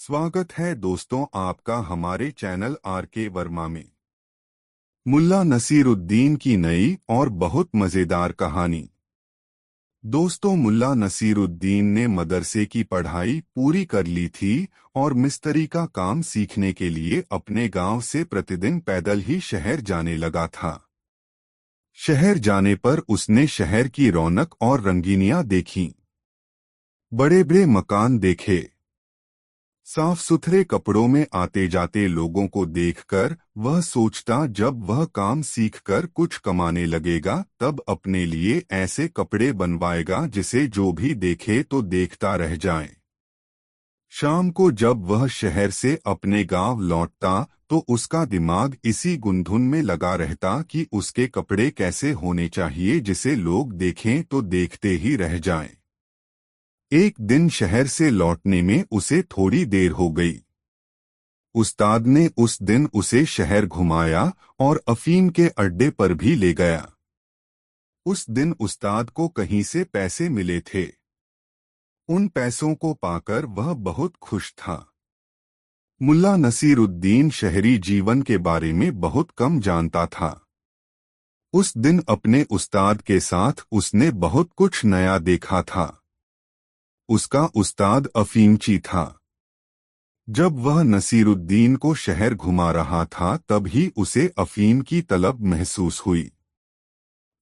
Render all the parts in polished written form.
स्वागत है दोस्तों आपका हमारे चैनल आर.के. वर्मा में। मुल्ला नसीरुद्दीन की नई और बहुत मज़ेदार कहानी। दोस्तों, मुल्ला नसीरुद्दीन ने मदरसे की पढ़ाई पूरी कर ली थी और मिस्त्री का काम सीखने के लिए अपने गांव से प्रतिदिन पैदल ही शहर जाने लगा था। शहर जाने पर उसने शहर की रौनक और रंगीनियां देखीं। बड़े बड़े मकान देखे। साफ सुथरे कपड़ों में आते जाते लोगों को देखकर वह सोचता, जब वह काम सीखकर कुछ कमाने लगेगा तब अपने लिए ऐसे कपड़े बनवाएगा जिसे जो भी देखे तो देखता रह जाए। शाम को जब वह शहर से अपने गांव लौटता तो उसका दिमाग इसी गुंधुन में लगा रहता कि उसके कपड़े कैसे होने चाहिए जिसे लोग देखें तो देखते ही रह जाएं। एक दिन शहर से लौटने में उसे थोड़ी देर हो गई। उस्ताद ने उस दिन उसे शहर घुमाया और अफीम के अड्डे पर भी ले गया। उस दिन उस्ताद को कहीं से पैसे मिले थे। उन पैसों को पाकर वह बहुत खुश था। मुल्ला नसीरुद्दीन शहरी जीवन के बारे में बहुत कम जानता था। उस दिन अपने उस्ताद के साथ उसने बहुत कुछ नया देखा था। उसका उस्ताद अफीमची था। जब वह नसीरुद्दीन को शहर घुमा रहा था तभी उसे अफीम की तलब महसूस हुई।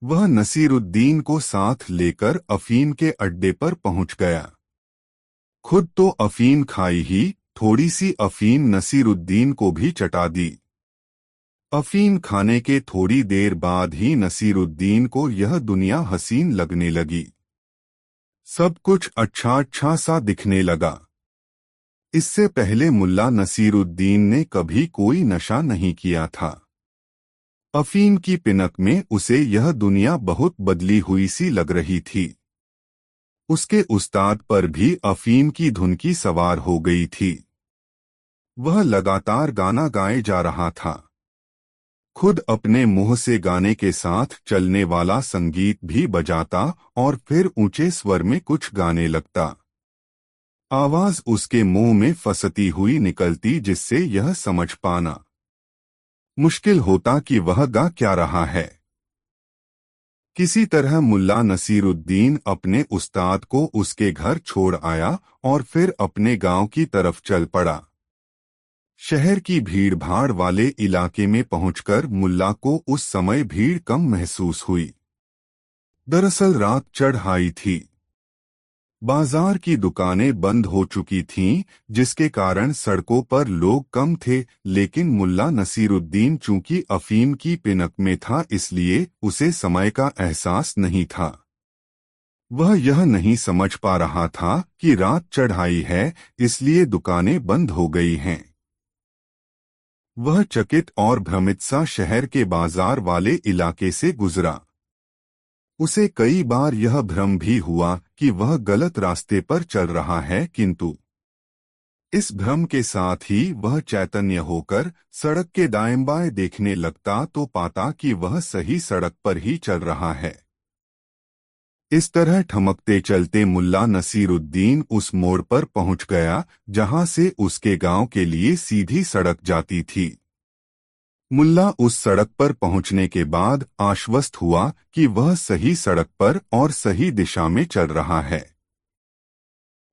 वह नसीरुद्दीन को साथ लेकर अफीम के अड्डे पर पहुंच गया। खुद तो अफीम खाई ही, थोड़ी सी अफीम नसीरुद्दीन को भी चटा दी। अफीम खाने के थोड़ी देर बाद ही नसीरुद्दीन को यह दुनिया हसीन लगने लगी। सब कुछ अच्छा अच्छा सा दिखने लगा। इससे पहले मुल्ला नसीरुद्दीन ने कभी कोई नशा नहीं किया था। अफीम की पिनक में उसे यह दुनिया बहुत बदली हुई सी लग रही थी। उसके उस्ताद पर भी अफीम की धुन की सवार हो गई थी। वह लगातार गाना गाए जा रहा था। खुद अपने मुंह से गाने के साथ चलने वाला संगीत भी बजाता और फिर ऊंचे स्वर में कुछ गाने लगता। आवाज उसके मुंह में फंसती हुई निकलती जिससे यह समझ पाना मुश्किल होता कि वह गा क्या रहा है। किसी तरह मुल्ला नसीरुद्दीन अपने उस्ताद को उसके घर छोड़ आया और फिर अपने गांव की तरफ चल पड़ा। शहर की भीड़-भाड़ वाले इलाके में पहुंचकर मुल्ला को उस समय भीड़ कम महसूस हुई। दरअसल रात चढ़ आई थी। बाजार की दुकानें बंद हो चुकी थीं, जिसके कारण सड़कों पर लोग कम थे, लेकिन मुल्ला नसीरुद्दीन चूंकि अफीम की पिनक में था इसलिए उसे समय का एहसास नहीं था। वह यह नहीं समझ पा रहा था कि रात चढ़ आई है, इसलिए दुकानें बंद हो गई हैं। वह चकित और भ्रमित सा शहर के बाजार वाले इलाके से गुजरा। उसे कई बार यह भ्रम भी हुआ कि वह गलत रास्ते पर चल रहा है, किंतु इस भ्रम के साथ ही वह चैतन्य होकर सड़क के दाएं बाएं देखने लगता तो पाता कि वह सही सड़क पर ही चल रहा है। इस तरह ठमकते चलते मुल्ला नसीरुद्दीन उस मोड़ पर पहुंच गया जहां से उसके गांव के लिए सीधी सड़क जाती थी। मुल्ला उस सड़क पर पहुंचने के बाद आश्वस्त हुआ कि वह सही सड़क पर और सही दिशा में चल रहा है।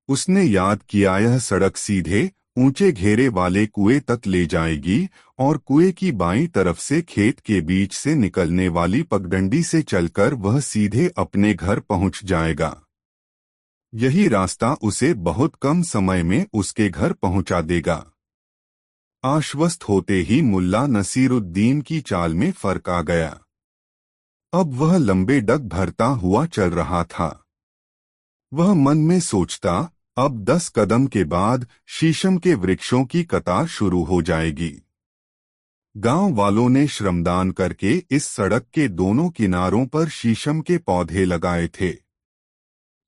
उसने याद किया यह सड़क सीधे ऊंचे घेरे वाले कुएं तक ले जाएगी और कुएं की बाईं तरफ से खेत के बीच से निकलने वाली पगडंडी से चलकर वह सीधे अपने घर पहुंच जाएगा। यही रास्ता उसे बहुत कम समय में उसके घर पहुंचा देगा। आश्वस्त होते ही मुल्ला नसीरुद्दीन की चाल में फर्क आ गया। अब वह लंबे डग भरता हुआ चल रहा था। वह मन में सोचता, अब 10 कदम के बाद शीशम के वृक्षों की कतार शुरू हो जाएगी। गांव वालों ने श्रमदान करके इस सड़क के दोनों किनारों पर शीशम के पौधे लगाए थे।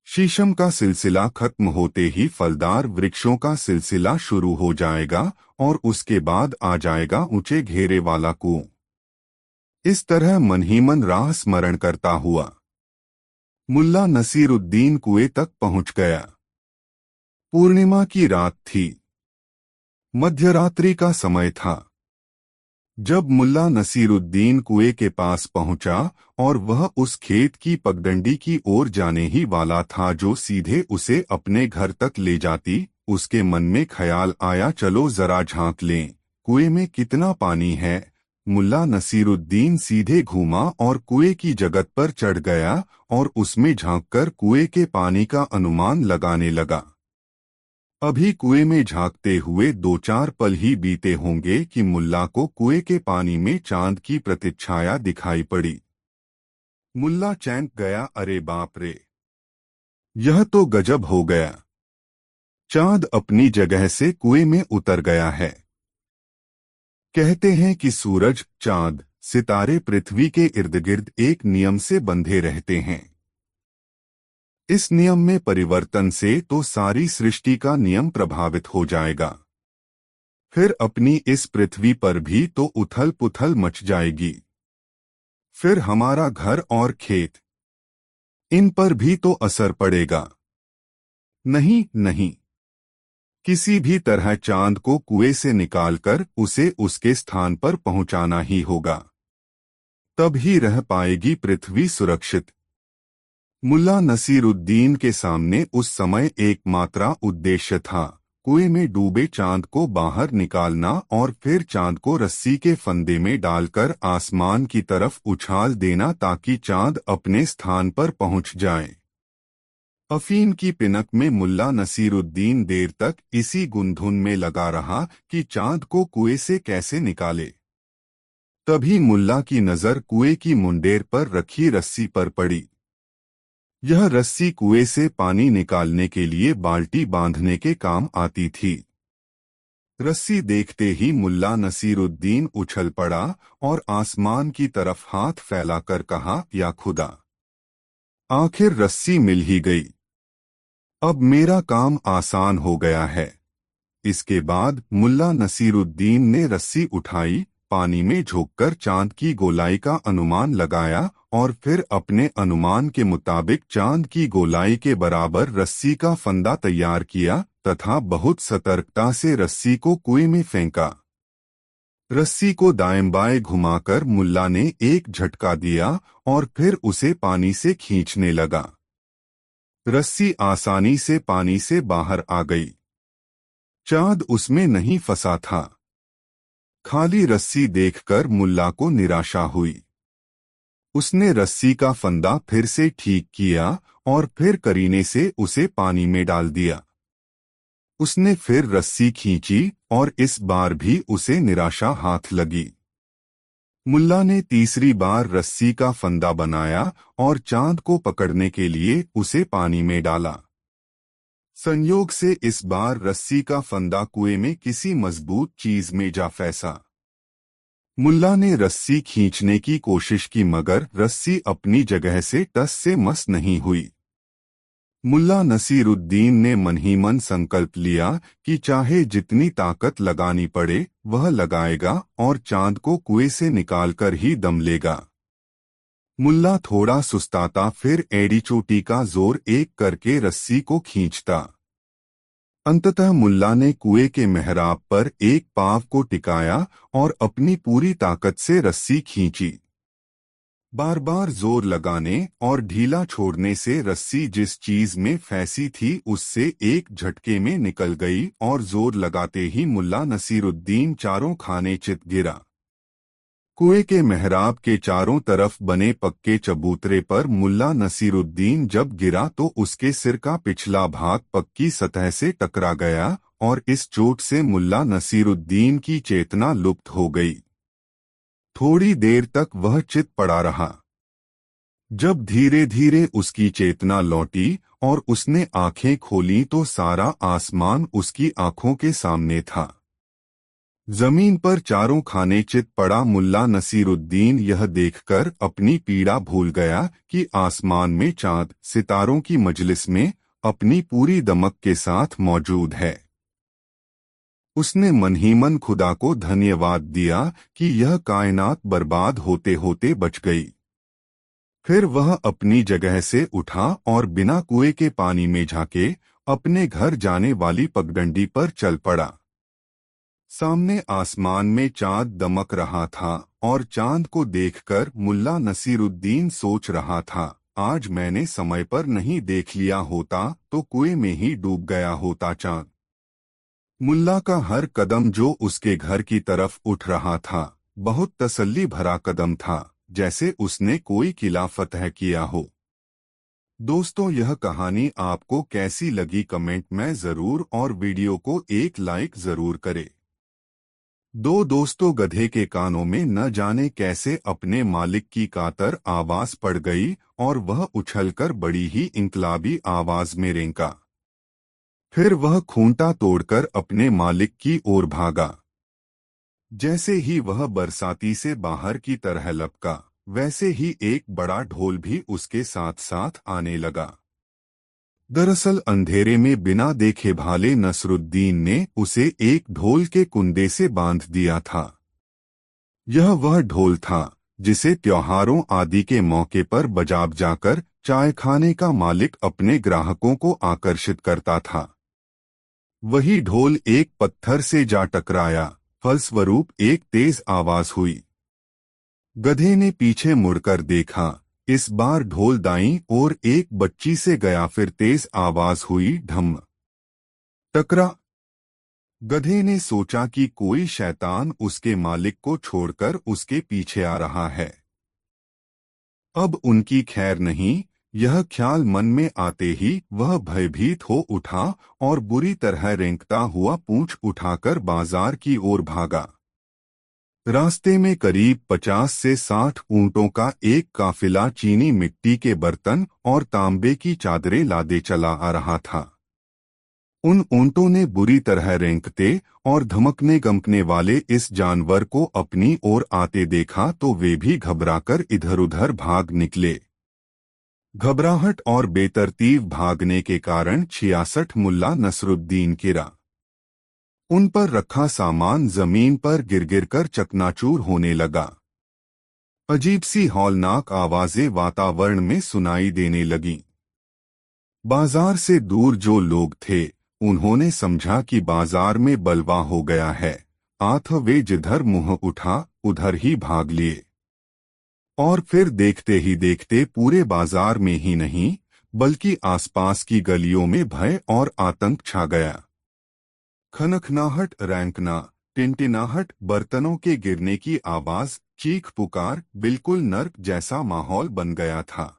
शीशम का सिलसिला खत्म होते ही फलदार वृक्षों का सिलसिला शुरू हो जाएगा और उसके बाद आ जाएगा ऊंचे घेरे वाला कुआं। इस तरह मन ही मन राह स्मरण करता हुआ मुल्ला नसीरुद्दीन कुएं तक पहुंच गया। पूर्णिमा की रात थी। मध्यरात्रि का समय था जब मुल्ला नसीरुद्दीन कुएं के पास पहुंचा और वह उस खेत की पगडंडी की ओर जाने ही वाला था जो सीधे उसे अपने घर तक ले जाती। उसके मन में ख्याल आया, चलो जरा झांक लें, कुएं में कितना पानी है। मुल्ला नसीरुद्दीन सीधे घूमा और कुएं की जगत पर चढ़ गया और उसमें झांककर कुएं के पानी का अनुमान लगाने लगा। अभी कुएं में झांकते हुए 2-4 पल ही बीते होंगे कि मुल्ला को कुएं के पानी में चांद की प्रतिच्छाया दिखाई पड़ी। मुल्ला चौंक गया, अरे बाप रे, यह तो गजब हो गया। चांद अपनी जगह से कुएं में उतर गया है। कहते हैं कि सूरज, चांद, सितारे पृथ्वी के इर्द गिर्द एक नियम से बंधे रहते हैं। इस नियम में परिवर्तन से तो सारी सृष्टि का नियम प्रभावित हो जाएगा। फिर अपनी इस पृथ्वी पर भी तो उथल पुथल मच जाएगी। फिर हमारा घर और खेत, इन पर भी तो असर पड़ेगा। नहीं नहीं, किसी भी तरह चांद को कुएं से निकालकर उसे उसके स्थान पर पहुंचाना ही होगा, तब ही रह पाएगी पृथ्वी सुरक्षित। मुल्ला नसीरुद्दीन के सामने उस समय एकमात्र उद्देश्य था, कुएं में डूबे चांद को बाहर निकालना और फिर चांद को रस्सी के फंदे में डालकर आसमान की तरफ उछाल देना ताकि चांद अपने स्थान पर पहुंच जाए। अफीम की पिनक में मुल्ला नसीरुद्दीन देर तक इसी गुंधुन में लगा रहा कि चांद को कुएं से कैसे निकाले। तभी मुल्ला की नजर कुएं की मुंडेर पर रखी रस्सी पर पड़ी। यह रस्सी कुएं से पानी निकालने के लिए बाल्टी बांधने के काम आती थी। रस्सी देखते ही मुल्ला नसीरुद्दीन उछल पड़ा और आसमान की तरफ हाथ फैलाकर कहा, या खुदा, आखिर रस्सी मिल ही गई। अब मेरा काम आसान हो गया है। इसके बाद मुल्ला नसीरुद्दीन ने रस्सी उठाई, पानी में झोंककर चांद की गोलाई का अनुमान लगाया और फिर अपने अनुमान के मुताबिक चांद की गोलाई के बराबर रस्सी का फंदा तैयार किया तथा बहुत सतर्कता से रस्सी को कुएं में फेंका। रस्सी को दाएं बाएं घुमाकर मुल्ला ने एक झटका दिया और फिर उसे पानी से खींचने लगा। रस्सी आसानी से पानी से बाहर आ गई। चांद उसमें नहीं फंसा था। खाली रस्सी देखकर मुल्ला को निराशा हुई। उसने रस्सी का फंदा फिर से ठीक किया और फिर करीने से उसे पानी में डाल दिया। उसने फिर रस्सी खींची और इस बार भी उसे निराशा हाथ लगी। मुल्ला ने तीसरी बार रस्सी का फंदा बनाया और चांद को पकड़ने के लिए उसे पानी में डाला। संयोग से इस बार रस्सी का फंदा कुएं में किसी मजबूत चीज में जा फंसा। मुल्ला ने रस्सी खींचने की कोशिश की मगर रस्सी अपनी जगह से टस से मस नहीं हुई। मुल्ला नसीरुद्दीन ने मन ही मन संकल्प लिया कि चाहे जितनी ताकत लगानी पड़े वह लगाएगा और चांद को कुएं से निकालकर ही दम लेगा। मुल्ला थोड़ा सुस्ताता फिर एड़ी चोटी का जोर एक करके रस्सी को खींचता। अंततः मुल्ला ने कुएं के मेहराब पर एक पांव को टिकाया और अपनी पूरी ताकत से रस्सी खींची। बार बार जोर लगाने और ढीला छोड़ने से रस्सी जिस चीज में फंसी थी उससे एक झटके में निकल गई और जोर लगाते ही मुल्ला नसीरुद्दीन चारों खाने चित गिरा। कुएं के मेहराब के चारों तरफ बने पक्के चबूतरे पर मुल्ला नसीरुद्दीन जब गिरा तो उसके सिर का पिछला भाग पक्की सतह से टकरा गया और इस चोट से मुल्ला नसीरुद्दीन की चेतना लुप्त हो गई। थोड़ी देर तक वह चित पड़ा रहा। जब धीरे धीरे उसकी चेतना लौटी और उसने आंखें खोलीं तो सारा आसमान उसकी आंखों के सामने था। जमीन पर चारों खाने चित पड़ा मुल्ला नसीरुद्दीन यह देखकर अपनी पीड़ा भूल गया कि आसमान में चांद सितारों की मजलिस में अपनी पूरी दमक के साथ मौजूद है। उसने मन ही मन खुदा को धन्यवाद दिया कि यह कायनात बर्बाद होते होते बच गई। फिर वह अपनी जगह से उठा और बिना कुएं के पानी में झांके अपने घर जाने वाली पगडंडी पर चल पड़ा। सामने आसमान में चांद दमक रहा था और चांद को देखकर मुल्ला नसीरुद्दीन सोच रहा था, आज मैंने समय पर नहीं देख लिया होता तो कुएं में ही डूब गया होता चांद। मुल्ला का हर कदम जो उसके घर की तरफ उठ रहा था बहुत तसल्ली भरा कदम था, जैसे उसने कोई किला फतह किया हो। दोस्तों, यह कहानी आपको कैसी लगी कमेंट में जरूर और वीडियो को एक लाइक जरूर करें। दो दोस्तों गधे के कानों में न जाने कैसे अपने मालिक की कातर आवाज पड़ गई और वह उछलकर बड़ी ही इंकलाबी आवाज में रेंका। फिर वह खूंटा तोड़कर अपने मालिक की ओर भागा। जैसे ही वह बरसाती से बाहर की तरह लपका, वैसे ही एक बड़ा ढोल भी उसके साथ साथ आने लगा। दरअसल अंधेरे में बिना देखे भाले नसरुद्दीन ने उसे एक ढोल के कुंदे से बांध दिया था। यह वह ढोल था जिसे त्योहारों आदि के मौके पर बजाब जाकर चाय खाने का मालिक अपने ग्राहकों को आकर्षित करता था। वही ढोल एक पत्थर से जा टकराया, फलस्वरूप एक तेज आवाज हुई। गधे ने पीछे मुड़कर देखा, इस बार ढोल दाईं ओर एक बच्ची से गया। फिर तेज आवाज हुई, ढम टकरा। गधे ने सोचा कि कोई शैतान उसके मालिक को छोड़कर उसके पीछे आ रहा है। अब उनकी खैर नहीं, यह ख्याल मन में आते ही वह भयभीत हो उठा और बुरी तरह रेंकता हुआ पूंछ उठाकर बाजार की ओर भागा। रास्ते में करीब 50 से 60 ऊंटों का एक काफिला चीनी मिट्टी के बर्तन और तांबे की चादरें लादे चला आ रहा था। उन ऊंटों ने बुरी तरह रेंकते और धमकने गमकने वाले इस जानवर को अपनी ओर आते देखा तो वे भी घबराकर इधर-उधर भाग निकले। घबराहट और बेतरतीब भागने के कारण 66 मुल्ला नसरुद्दीन गिरा। उन पर रखा सामान जमीन पर गिर गिर कर चकनाचूर होने लगा। अजीब सी हौलनाक आवाजें वातावरण में सुनाई देने लगीं। बाजार से दूर जो लोग थे उन्होंने समझा कि बाजार में बलवा हो गया है, आथ वे जिधर मुंह उठा उधर ही भाग लिए। और फिर देखते ही देखते पूरे बाजार में ही नहीं बल्कि आसपास की गलियों में भय और आतंक छा गया। खनखनाहट, रैंकना, टिनटिनाहट, बर्तनों के गिरने की आवाज, चीख पुकार, बिल्कुल नर्क जैसा माहौल बन गया था।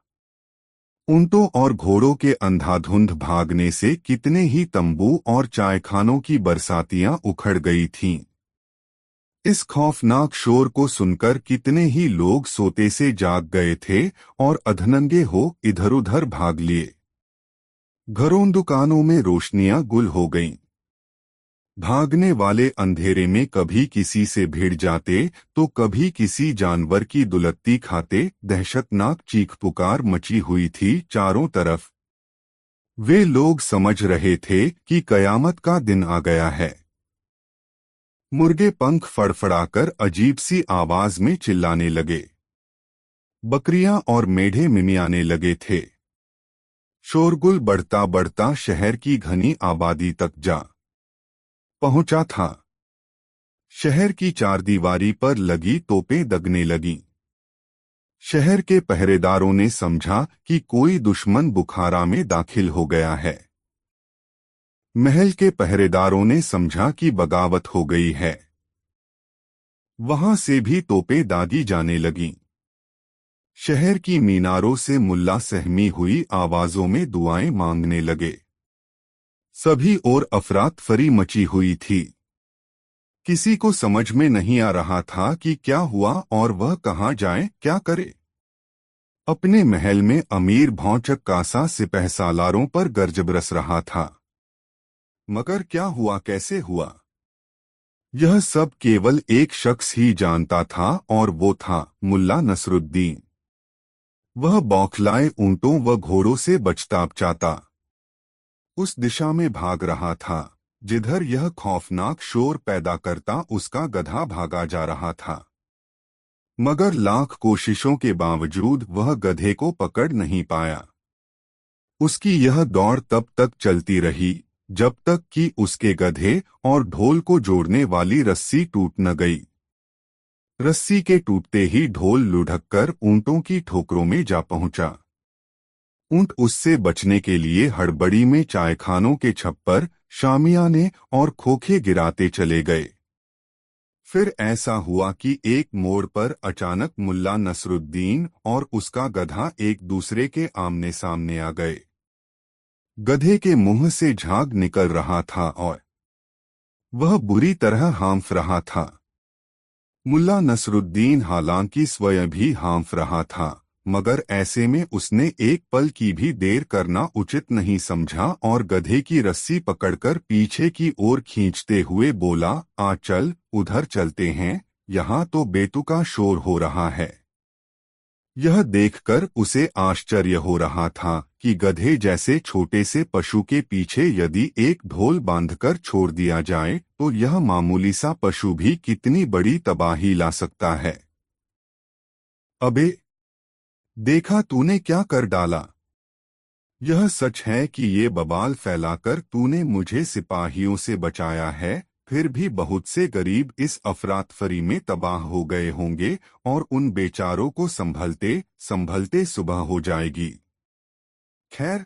ऊंटों और घोड़ों के अंधाधुंध भागने से कितने ही तंबू और चायखानों की बरसातियां उखड़ गई थीं। इस खौफनाक शोर को सुनकर कितने ही लोग सोते से जाग गए थे और अधनंगे हो इधर-उधर भाग लिए। घरों दुकानों में रोशनियां गुल हो गईं। भागने वाले अंधेरे में कभी किसी से भिड़ जाते तो कभी किसी जानवर की दुलत्ती खाते। दहशतनाक चीख पुकार मची हुई थी चारों तरफ। वे लोग समझ रहे थे कि कयामत का दिन आ गया है। मुर्गे पंख फड़फड़ाकर अजीब सी आवाज में चिल्लाने लगे। बकरियां और मेढ़े मिमियाने लगे थे। शोरगुल बढ़ता बढ़ता शहर की घनी आबादी तक जा पहुंचा था। शहर की चारदीवारी पर लगी तोपें दगने लगीं। शहर के पहरेदारों ने समझा कि कोई दुश्मन बुखारा में दाखिल हो गया है। महल के पहरेदारों ने समझा कि बगावत हो गई है। वहां से भी तोपें दागी जाने लगीं। शहर की मीनारों से मुल्ला सहमी हुई आवाजों में दुआएं मांगने लगे। सभी ओर अफरातफरी मची हुई थी। किसी को समझ में नहीं आ रहा था कि क्या हुआ और वह कहां जाए, क्या करे। अपने महल में अमीर भौचक कासा सिपहसालारों पर गर्ज बरस रहा था। मगर क्या हुआ, कैसे हुआ, यह सब केवल एक शख्स ही जानता था और वो था मुल्ला नसरुद्दीन। वह बौखलाए ऊंटों व घोड़ों से बचता बचाता उस दिशा में भाग रहा था जिधर यह खौफनाक शोर पैदा करता उसका गधा भागा जा रहा था। मगर लाख कोशिशों के बावजूद वह गधे को पकड़ नहीं पाया। उसकी यह दौड़ तब तक चलती रही जब तक कि उसके गधे और ढोल को जोड़ने वाली रस्सी टूट न गई। रस्सी के टूटते ही ढोल लुढ़ककर ऊंटों की ठोकरों में जा पहुंचा। ऊंट उससे बचने के लिए हड़बड़ी में चायखानों के छप्पर, शामियाने और खोखे गिराते चले गए। फिर ऐसा हुआ कि एक मोड़ पर अचानक मुल्ला नसरुद्दीन और उसका गधा एक दूसरे के आमने सामने आ गए। गधे के मुंह से झाग निकल रहा था और वह बुरी तरह हांफ रहा था। मुल्ला नसरुद्दीन हालांकि स्वयं भी हांफ रहा था, मगर ऐसे में उसने एक पल की भी देर करना उचित नहीं समझा और गधे की रस्सी पकड़कर पीछे की ओर खींचते हुए बोला, आ चल, उधर चलते हैं, यहाँ तो बेतुका शोर हो रहा है। यह देखकर उसे आश्चर्य हो रहा था कि गधे जैसे छोटे से पशु के पीछे यदि एक ढोल बांधकर छोड़ दिया जाए तो यह मामूली सा पशु भी कितनी बड़ी तबाही ला सकता है। अबे, देखा तूने क्या कर डाला। यह सच है कि ये बवाल फैलाकर तूने मुझे सिपाहियों से बचाया है, फिर भी बहुत से गरीब इस अफरातफरी में तबाह हो गए होंगे और उन बेचारों को संभलते संभलते सुबह हो जाएगी। खैर,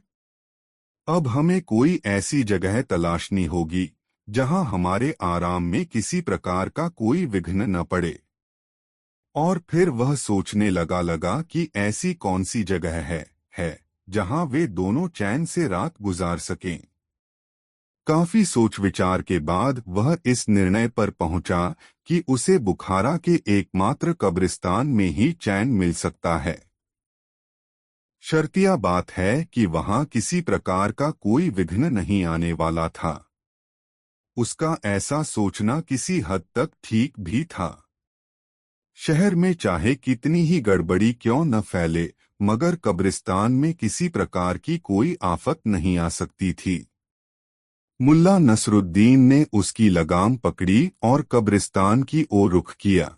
अब हमें कोई ऐसी जगह तलाशनी होगी जहां हमारे आराम में किसी प्रकार का कोई विघ्न न पड़े। और फिर वह सोचने लगा कि ऐसी कौन सी जगह है जहां वे दोनों चैन से रात गुजार सकें। काफी सोच विचार के बाद वह इस निर्णय पर पहुंचा कि उसे बुखारा के एकमात्र कब्रिस्तान में ही चैन मिल सकता है। शर्तिया बात है कि वहां किसी प्रकार का कोई विघ्न नहीं आने वाला था। उसका ऐसा सोचना किसी हद तक ठीक भी था। शहर में चाहे कितनी ही गड़बड़ी क्यों न फैले, मगर कब्रिस्तान में किसी प्रकार की कोई आफत नहीं आ सकती थी। मुल्ला नसरुद्दीन ने उसकी लगाम पकड़ी और कब्रिस्तान की ओर रुख किया।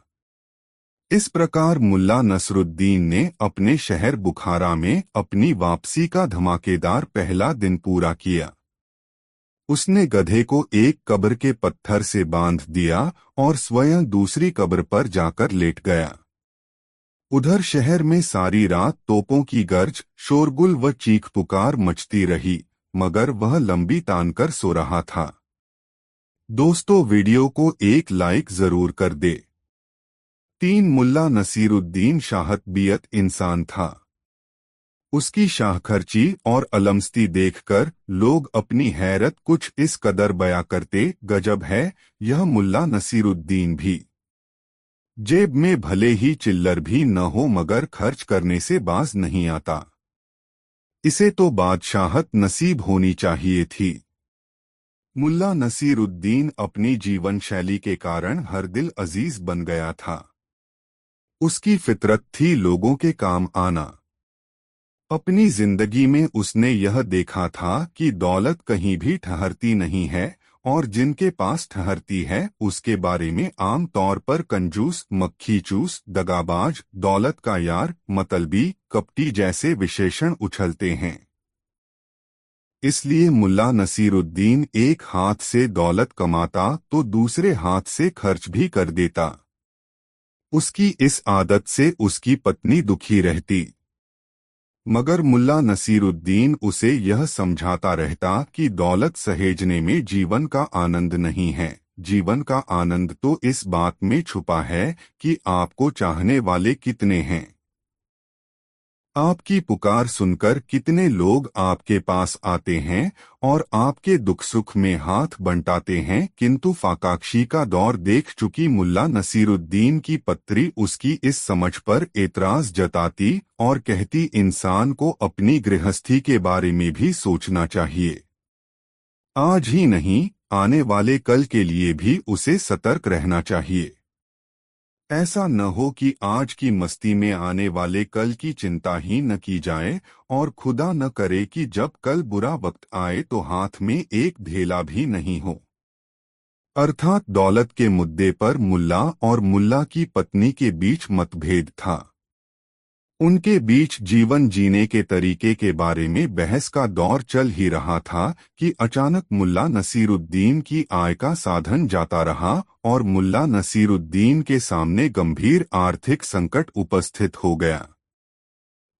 इस प्रकार मुल्ला नसरुद्दीन ने अपने शहर बुखारा में अपनी वापसी का धमाकेदार पहला दिन पूरा किया। उसने गधे को एक कब्र के पत्थर से बांध दिया और स्वयं दूसरी कब्र पर जाकर लेट गया। उधर शहर में सारी रात तोपों की गर्ज, शोरगुल व चीख पुकार मचती रही, मगर वह लंबी तानकर सो रहा था। दोस्तों, वीडियो को एक लाइक जरूर कर दे। 3 मुल्ला नसीरुद्दीन शाहतबियत इंसान था। उसकी शाहखर्ची और अलमस्ती देखकर लोग अपनी हैरत कुछ इस कदर बयां करते, गजब है, यह मुल्ला नसीरुद्दीन भी जेब में भले ही चिल्लर भी न हो मगर खर्च करने से बाज नहीं आता। इसे तो बादशाहत नसीब होनी चाहिए थी। मुल्ला नसीरुद्दीन अपनी जीवन शैली के कारण हर दिल अजीज बन गया था। उसकी फितरत थी लोगों के काम आना। अपनी जिंदगी में उसने यह देखा था कि दौलत कहीं भी ठहरती नहीं है और जिनके पास ठहरती है उसके बारे में आम तौर पर कंजूस, मक्खीचूस, दगाबाज, दौलत का यार, मतलबी, कपटी जैसे विशेषण उछलते हैं। इसलिए मुल्ला नसीरुद्दीन एक हाथ से दौलत कमाता तो दूसरे हाथ से खर्च भी कर देता। उसकी इस आदत से उसकी पत्नी दुखी रहती, मगर मुल्ला नसीरुद्दीन उसे यह समझाता रहता कि दौलत सहेजने में जीवन का आनंद नहीं है। जीवन का आनंद तो इस बात में छुपा है कि आपको चाहने वाले कितने हैं। आपकी पुकार सुनकर कितने लोग आपके पास आते हैं और आपके दुख सुख में हाथ बंटाते हैं। किंतु फाकाक्षी का दौर देख चुकी मुल्ला नसीरुद्दीन की पत्री उसकी इस समझ पर एतराज जताती और कहती, इंसान को अपनी गृहस्थी के बारे में भी सोचना चाहिए। आज ही नहीं, आने वाले कल के लिए भी उसे सतर्क रहना चाहिए। ऐसा न हो कि आज की मस्ती में आने वाले कल की चिंता ही न की जाए और खुदा न करे कि जब कल बुरा वक्त आए तो हाथ में एक ढेला भी नहीं हो। अर्थात दौलत के मुद्दे पर मुल्ला और मुल्ला की पत्नी के बीच मतभेद था। उनके बीच जीवन जीने के तरीके के बारे में बहस का दौर चल ही रहा था कि अचानक मुल्ला नसीरुद्दीन की आय का साधन जाता रहा और मुल्ला नसीरुद्दीन के सामने गंभीर आर्थिक संकट उपस्थित हो गया।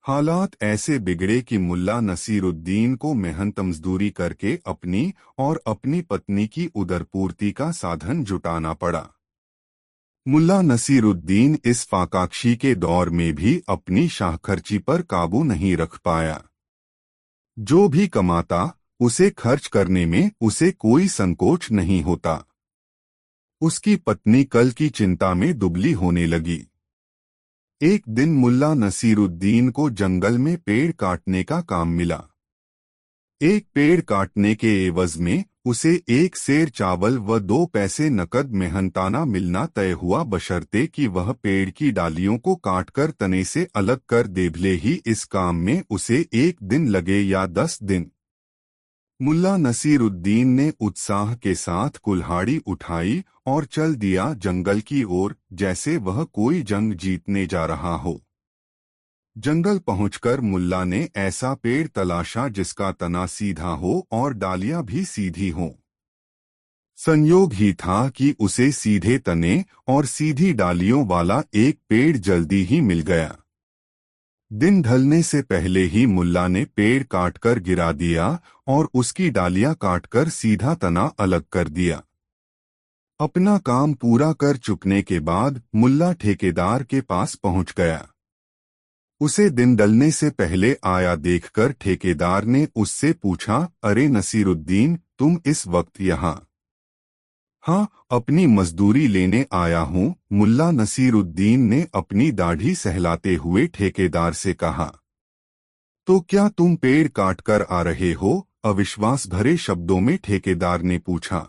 हालात ऐसे बिगड़े कि मुल्ला नसीरुद्दीन को मेहनत मजदूरी करके अपनी और अपनी पत्नी की उदरपूर्ति का साधन जुटाना पड़ा। मुल्ला नसीरुद्दीन इस फाकाक्षी के दौर में भी अपनी शाहखर्ची पर काबू नहीं रख पाया। जो भी कमाता उसे खर्च करने में उसे कोई संकोच नहीं होता। उसकी पत्नी कल की चिंता में दुबली होने लगी। एक दिन मुल्ला नसीरुद्दीन को जंगल में पेड़ काटने का काम मिला। एक पेड़ काटने के एवज में उसे 1 सेर चावल व 2 पैसे नकद मेहनताना मिलना तय हुआ, बशर्ते कि वह पेड़ की डालियों को काटकर तने से अलग कर दे। भले ही इस काम में उसे 1 दिन लगे या 10 दिन। मुल्ला नसीरुद्दीन ने उत्साह के साथ कुल्हाड़ी उठाई और चल दिया जंगल की ओर, जैसे वह कोई जंग जीतने जा रहा हो। जंगल पहुंचकर मुल्ला ने ऐसा पेड़ तलाशा जिसका तना सीधा हो और डालियां भी सीधी हों। संयोग ही था कि उसे सीधे तने और सीधी डालियों वाला एक पेड़ जल्दी ही मिल गया। दिन ढलने से पहले ही मुल्ला ने पेड़ काटकर गिरा दिया और उसकी डालियां काटकर सीधा तना अलग कर दिया। अपना काम पूरा कर चुकने के बाद मुल्ला ठेकेदार के पास पहुंच गया। उसे दिन ढलने से पहले आया देखकर ठेकेदार ने उससे पूछा, अरे नसीरुद्दीन, तुम इस वक्त यहाँ? हाँ, अपनी मजदूरी लेने आया हूँ, मुल्ला नसीरुद्दीन ने अपनी दाढ़ी सहलाते हुए ठेकेदार से कहा। तो क्या तुम पेड़ काटकर आ रहे हो? अविश्वास भरे शब्दों में ठेकेदार ने पूछा।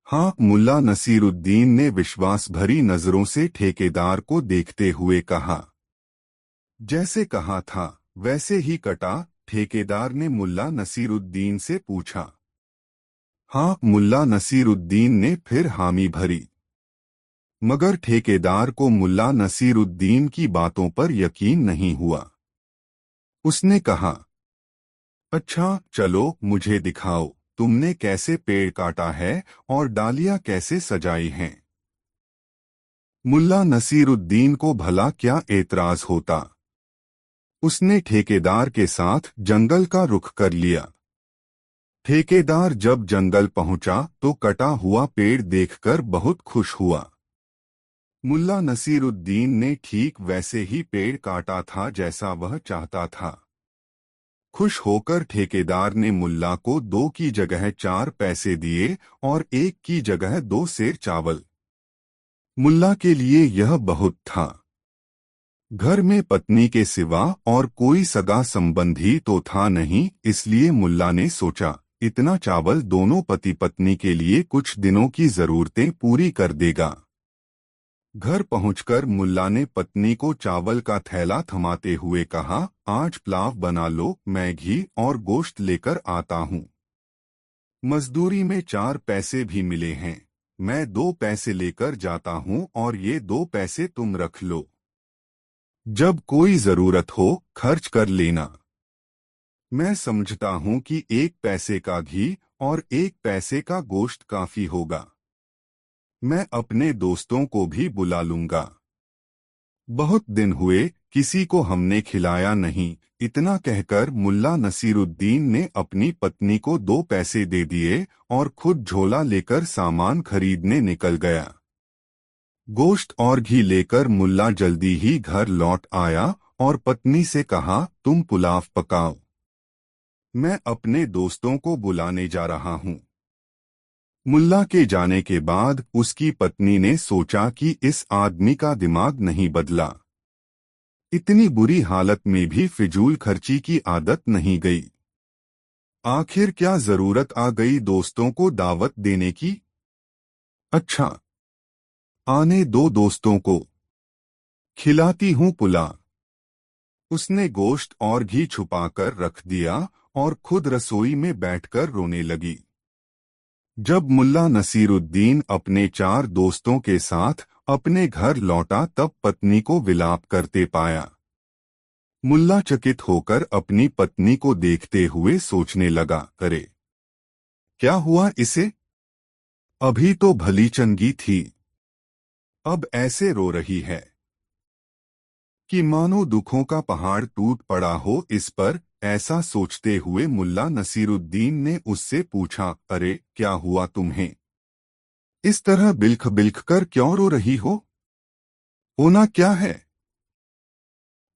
हाँ, मुल्ला नसीरुद्दीन ने विश्वास भरी नजरों से ठेकेदार को देखते हुए कहा। जैसे कहा था वैसे ही कटा? ठेकेदार ने मुल्ला नसीरुद्दीन से पूछा। हाँ, मुल्ला नसीरुद्दीन ने फिर हामी भरी। मगर ठेकेदार को मुल्ला नसीरुद्दीन की बातों पर यकीन नहीं हुआ। उसने कहा, अच्छा चलो मुझे दिखाओ, तुमने कैसे पेड़ काटा है और डालियां कैसे सजाई हैं। मुल्ला नसीरुद्दीन को भला क्या एतराज होता। उसने ठेकेदार के साथ जंगल का रुख कर लिया। ठेकेदार जब जंगल पहुंचा तो कटा हुआ पेड़ देखकर बहुत खुश हुआ। मुल्ला नसीरुद्दीन ने ठीक वैसे ही पेड़ काटा था जैसा वह चाहता था। खुश होकर ठेकेदार ने मुल्ला को 2 की जगह 4 पैसे दिए और 1 की जगह 2 सेर चावल। मुल्ला के लिए यह बहुत था। घर में पत्नी के सिवा और कोई सगा संबंधी तो था नहीं, इसलिए मुल्ला ने सोचा इतना चावल दोनों पति पत्नी के लिए कुछ दिनों की जरूरतें पूरी कर देगा। घर पहुंचकर मुल्ला ने पत्नी को चावल का थैला थमाते हुए कहा, आज पुलाव बना लो, मैं घी और गोश्त लेकर आता हूँ। मजदूरी में 4 पैसे भी मिले हैं, मैं 2 पैसे लेकर जाता हूँ और ये 2 पैसे तुम रख लो। जब कोई जरूरत हो खर्च कर लेना। मैं समझता हूँ कि 1 पैसे का घी और 1 पैसे का गोश्त काफी होगा। मैं अपने दोस्तों को भी बुला लूंगा। बहुत दिन हुए किसी को हमने खिलाया नहीं। इतना कहकर मुल्ला नसीरुद्दीन ने अपनी पत्नी को 2 पैसे दे दिए और खुद झोला लेकर सामान खरीदने निकल गया। गोश्त और घी लेकर मुल्ला जल्दी ही घर लौट आया और पत्नी से कहा, तुम पुलाव पकाओ, मैं अपने दोस्तों को बुलाने जा रहा हूँ। मुल्ला के जाने के बाद उसकी पत्नी ने सोचा कि इस आदमी का दिमाग नहीं बदला। इतनी बुरी हालत में भी फिजूल खर्ची की आदत नहीं गई। आखिर क्या जरूरत आ गई दोस्तों को दावत देने की? अच्छा, आने दो दोस्तों को, खिलाती हूँ पुला। उसने गोश्त और घी छुपाकर रख दिया और खुद रसोई में बैठकर रोने लगी। जब मुल्ला नसीरुद्दीन अपने 4 दोस्तों के साथ अपने घर लौटा तब पत्नी को विलाप करते पाया। मुल्ला चकित होकर अपनी पत्नी को देखते हुए सोचने लगा, अरे क्या हुआ इसे? अभी तो भली चंगी थी, अब ऐसे रो रही है कि मानो दुखों का पहाड़ टूट पड़ा हो इस पर। ऐसा सोचते हुए मुल्ला नसीरुद्दीन ने उससे पूछा, अरे क्या हुआ तुम्हें? इस तरह बिल्ख बिल्ख कर क्यों रो रही हो? होना क्या है?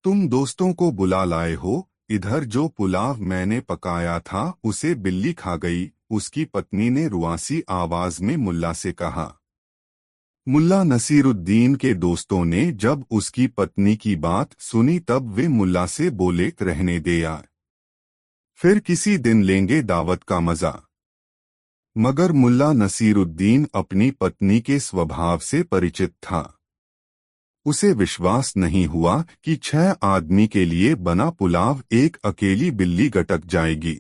तुम दोस्तों को बुला लाए हो, इधर जो पुलाव मैंने पकाया था उसे बिल्ली खा गई, उसकी पत्नी ने रुआसी आवाज में मुल्ला से कहा। मुल्ला नसीरुद्दीन के दोस्तों ने जब उसकी पत्नी की बात सुनी तब वे मुल्ला से बोले, रहने दे यार, फिर किसी दिन लेंगे दावत का मजा। मगर मुल्ला नसीरुद्दीन अपनी पत्नी के स्वभाव से परिचित था। उसे विश्वास नहीं हुआ कि 6 आदमी के लिए बना पुलाव एक अकेली बिल्ली गटक जाएगी।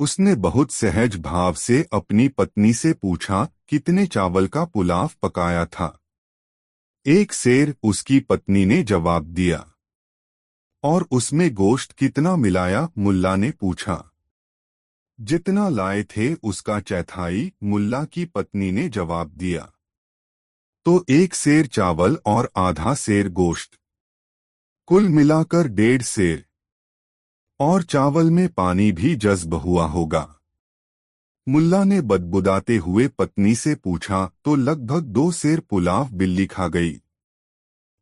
उसने बहुत सहज भाव से अपनी पत्नी से पूछा, कितने चावल का पुलाव पकाया था? 1 सेर, उसकी पत्नी ने जवाब दिया। और उसमें गोश्त कितना मिलाया? मुल्ला ने पूछा। जितना लाए थे उसका चौथाई, मुल्ला की पत्नी ने जवाब दिया। तो 1 सेर चावल और आधा सेर गोश्त, कुल मिलाकर 1.5 सेर। और चावल में पानी भी जज्ब हुआ होगा। मुल्ला ने बदबुदाते हुए पत्नी से पूछा, तो लगभग 2 सेर पुलाव बिल्ली खा गई।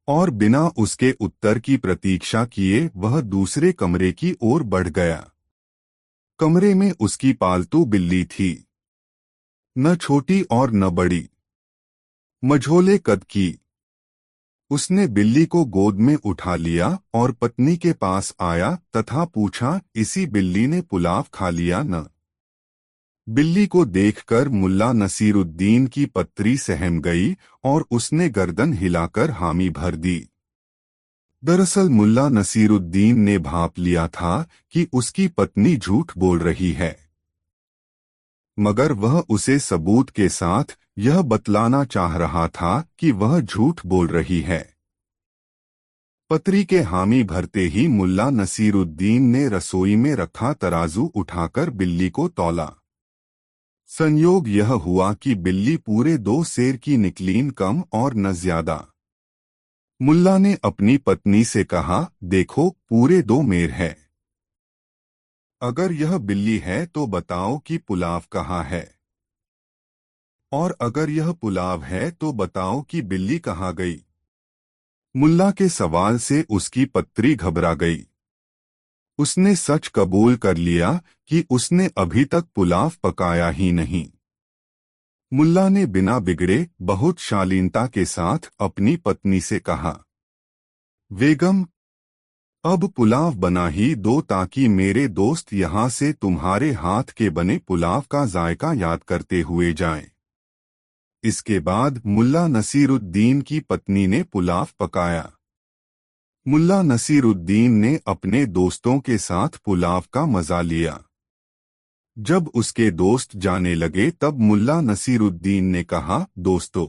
और बिना उसके उत्तर की प्रतीक्षा किए वह दूसरे कमरे की ओर बढ़ गया। कमरे में उसकी पालतू बिल्ली थी, न छोटी और न बड़ी, मझोले कद की। उसने बिल्ली को गोद में उठा लिया और पत्नी के पास आया तथा पूछा, इसी बिल्ली ने पुलाव खा लिया न? बिल्ली को देखकर मुल्ला नसीरुद्दीन की पत्री सहम गई और उसने गर्दन हिलाकर हामी भर दी। दरअसल मुल्ला नसीरुद्दीन ने भांप लिया था कि उसकी पत्नी झूठ बोल रही है, मगर वह उसे सबूत के साथ यह बतलाना चाह रहा था कि वह झूठ बोल रही है। पत्री के हामी भरते ही मुल्ला नसीरुद्दीन ने रसोई में रखा तराजू उठाकर बिल्ली को तौला। संयोग यह हुआ कि बिल्ली पूरे 2 सेर की निकली, न कम और न ज्यादा। मुल्ला ने अपनी पत्नी से कहा, देखो पूरे 2 मेर है। अगर यह बिल्ली है तो बताओ कि पुलाव कहाँ है? और अगर यह पुलाव है तो बताओ कि बिल्ली कहाँ गई? मुल्ला के सवाल से उसकी पत्री घबरा गई। उसने सच कबूल कर लिया कि उसने अभी तक पुलाव पकाया ही नहीं। मुल्ला ने बिना बिगड़े बहुत शालीनता के साथ अपनी पत्नी से कहा, बेगम, अब पुलाव बना ही दो ताकि मेरे दोस्त यहाँ से तुम्हारे हाथ के बने पुलाव का जायका याद करते हुए जाएं। इसके बाद मुल्ला नसीरुद्दीन की पत्नी ने पुलाव पकाया। मुल्ला नसीरुद्दीन ने अपने दोस्तों के साथ पुलाव का मजा लिया। जब उसके दोस्त जाने लगे तब मुल्ला नसीरुद्दीन ने कहा, दोस्तों,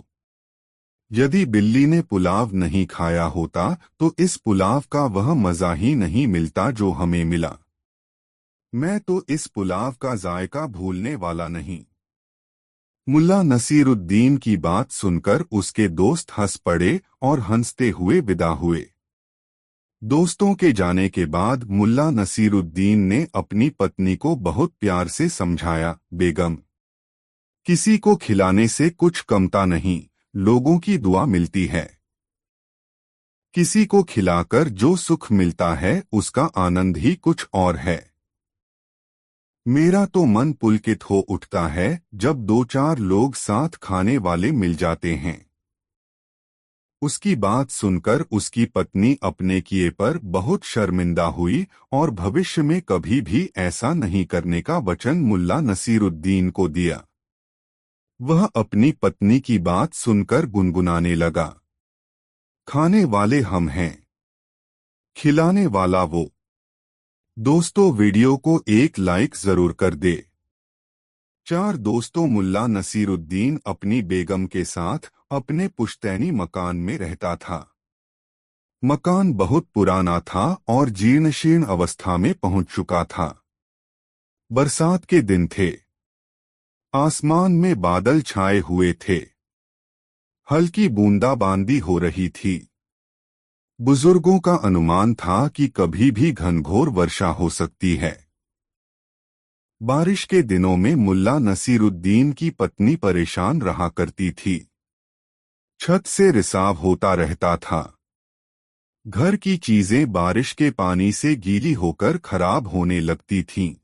यदि बिल्ली ने पुलाव नहीं खाया होता तो इस पुलाव का वह मजा ही नहीं मिलता जो हमें मिला। मैं तो इस पुलाव का जायका भूलने वाला नहीं। मुल्ला नसीरुद्दीन की बात सुनकर उसके दोस्त हंस पड़े और हंसते हुए विदा हुए। दोस्तों के जाने के बाद मुल्ला नसीरुद्दीन ने अपनी पत्नी को बहुत प्यार से समझाया, बेगम, किसी को खिलाने से कुछ कमता नहीं, लोगों की दुआ मिलती है। किसी को खिलाकर जो सुख मिलता है उसका आनंद ही कुछ और है। मेरा तो मन पुलकित हो उठता है जब 2-4 लोग साथ खाने वाले मिल जाते हैं। उसकी बात सुनकर उसकी पत्नी अपने किए पर बहुत शर्मिंदा हुई और भविष्य में कभी भी ऐसा नहीं करने का वचन मुल्ला नसीरुद्दीन को दिया। वह अपनी पत्नी की बात सुनकर गुनगुनाने लगा, खाने वाले हम हैं, खिलाने वाला वो। दोस्तों, वीडियो को एक लाइक जरूर कर दे। 4 दोस्तों मुल्ला नसीरुद्दीन अपनी बेगम के साथ अपने पुश्तैनी मकान में रहता था। मकान बहुत पुराना था और जीर्ण-शीर्ण अवस्था में पहुंच चुका था। बरसात के दिन थे। आसमान में बादल छाए हुए थे। हल्की बूंदाबांदी हो रही थी। बुजुर्गों का अनुमान था कि कभी भी घनघोर वर्षा हो सकती है। बारिश के दिनों में मुल्ला नसीरुद्दीन की पत्नी परेशान रहा करती थी। छत से रिसाव होता रहता था। घर की चीजें बारिश के पानी से गीली होकर खराब होने लगती थीं।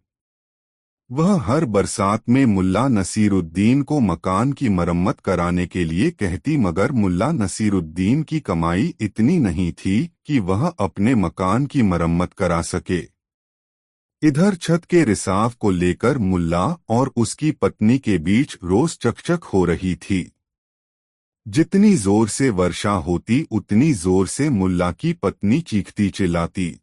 वह हर बरसात में मुल्ला नसीरुद्दीन को मकान की मरम्मत कराने के लिए कहती, मगर मुल्ला नसीरुद्दीन की कमाई इतनी नहीं थी कि वह अपने मकान की मरम्मत करा सके। इधर छत के रिसाव को लेकर मुल्ला और उसकी पत्नी के बीच रोज चकचक हो रही थी। जितनी जोर से वर्षा होती उतनी जोर से मुल्ला की पत्नी चीखती चिल्लाती।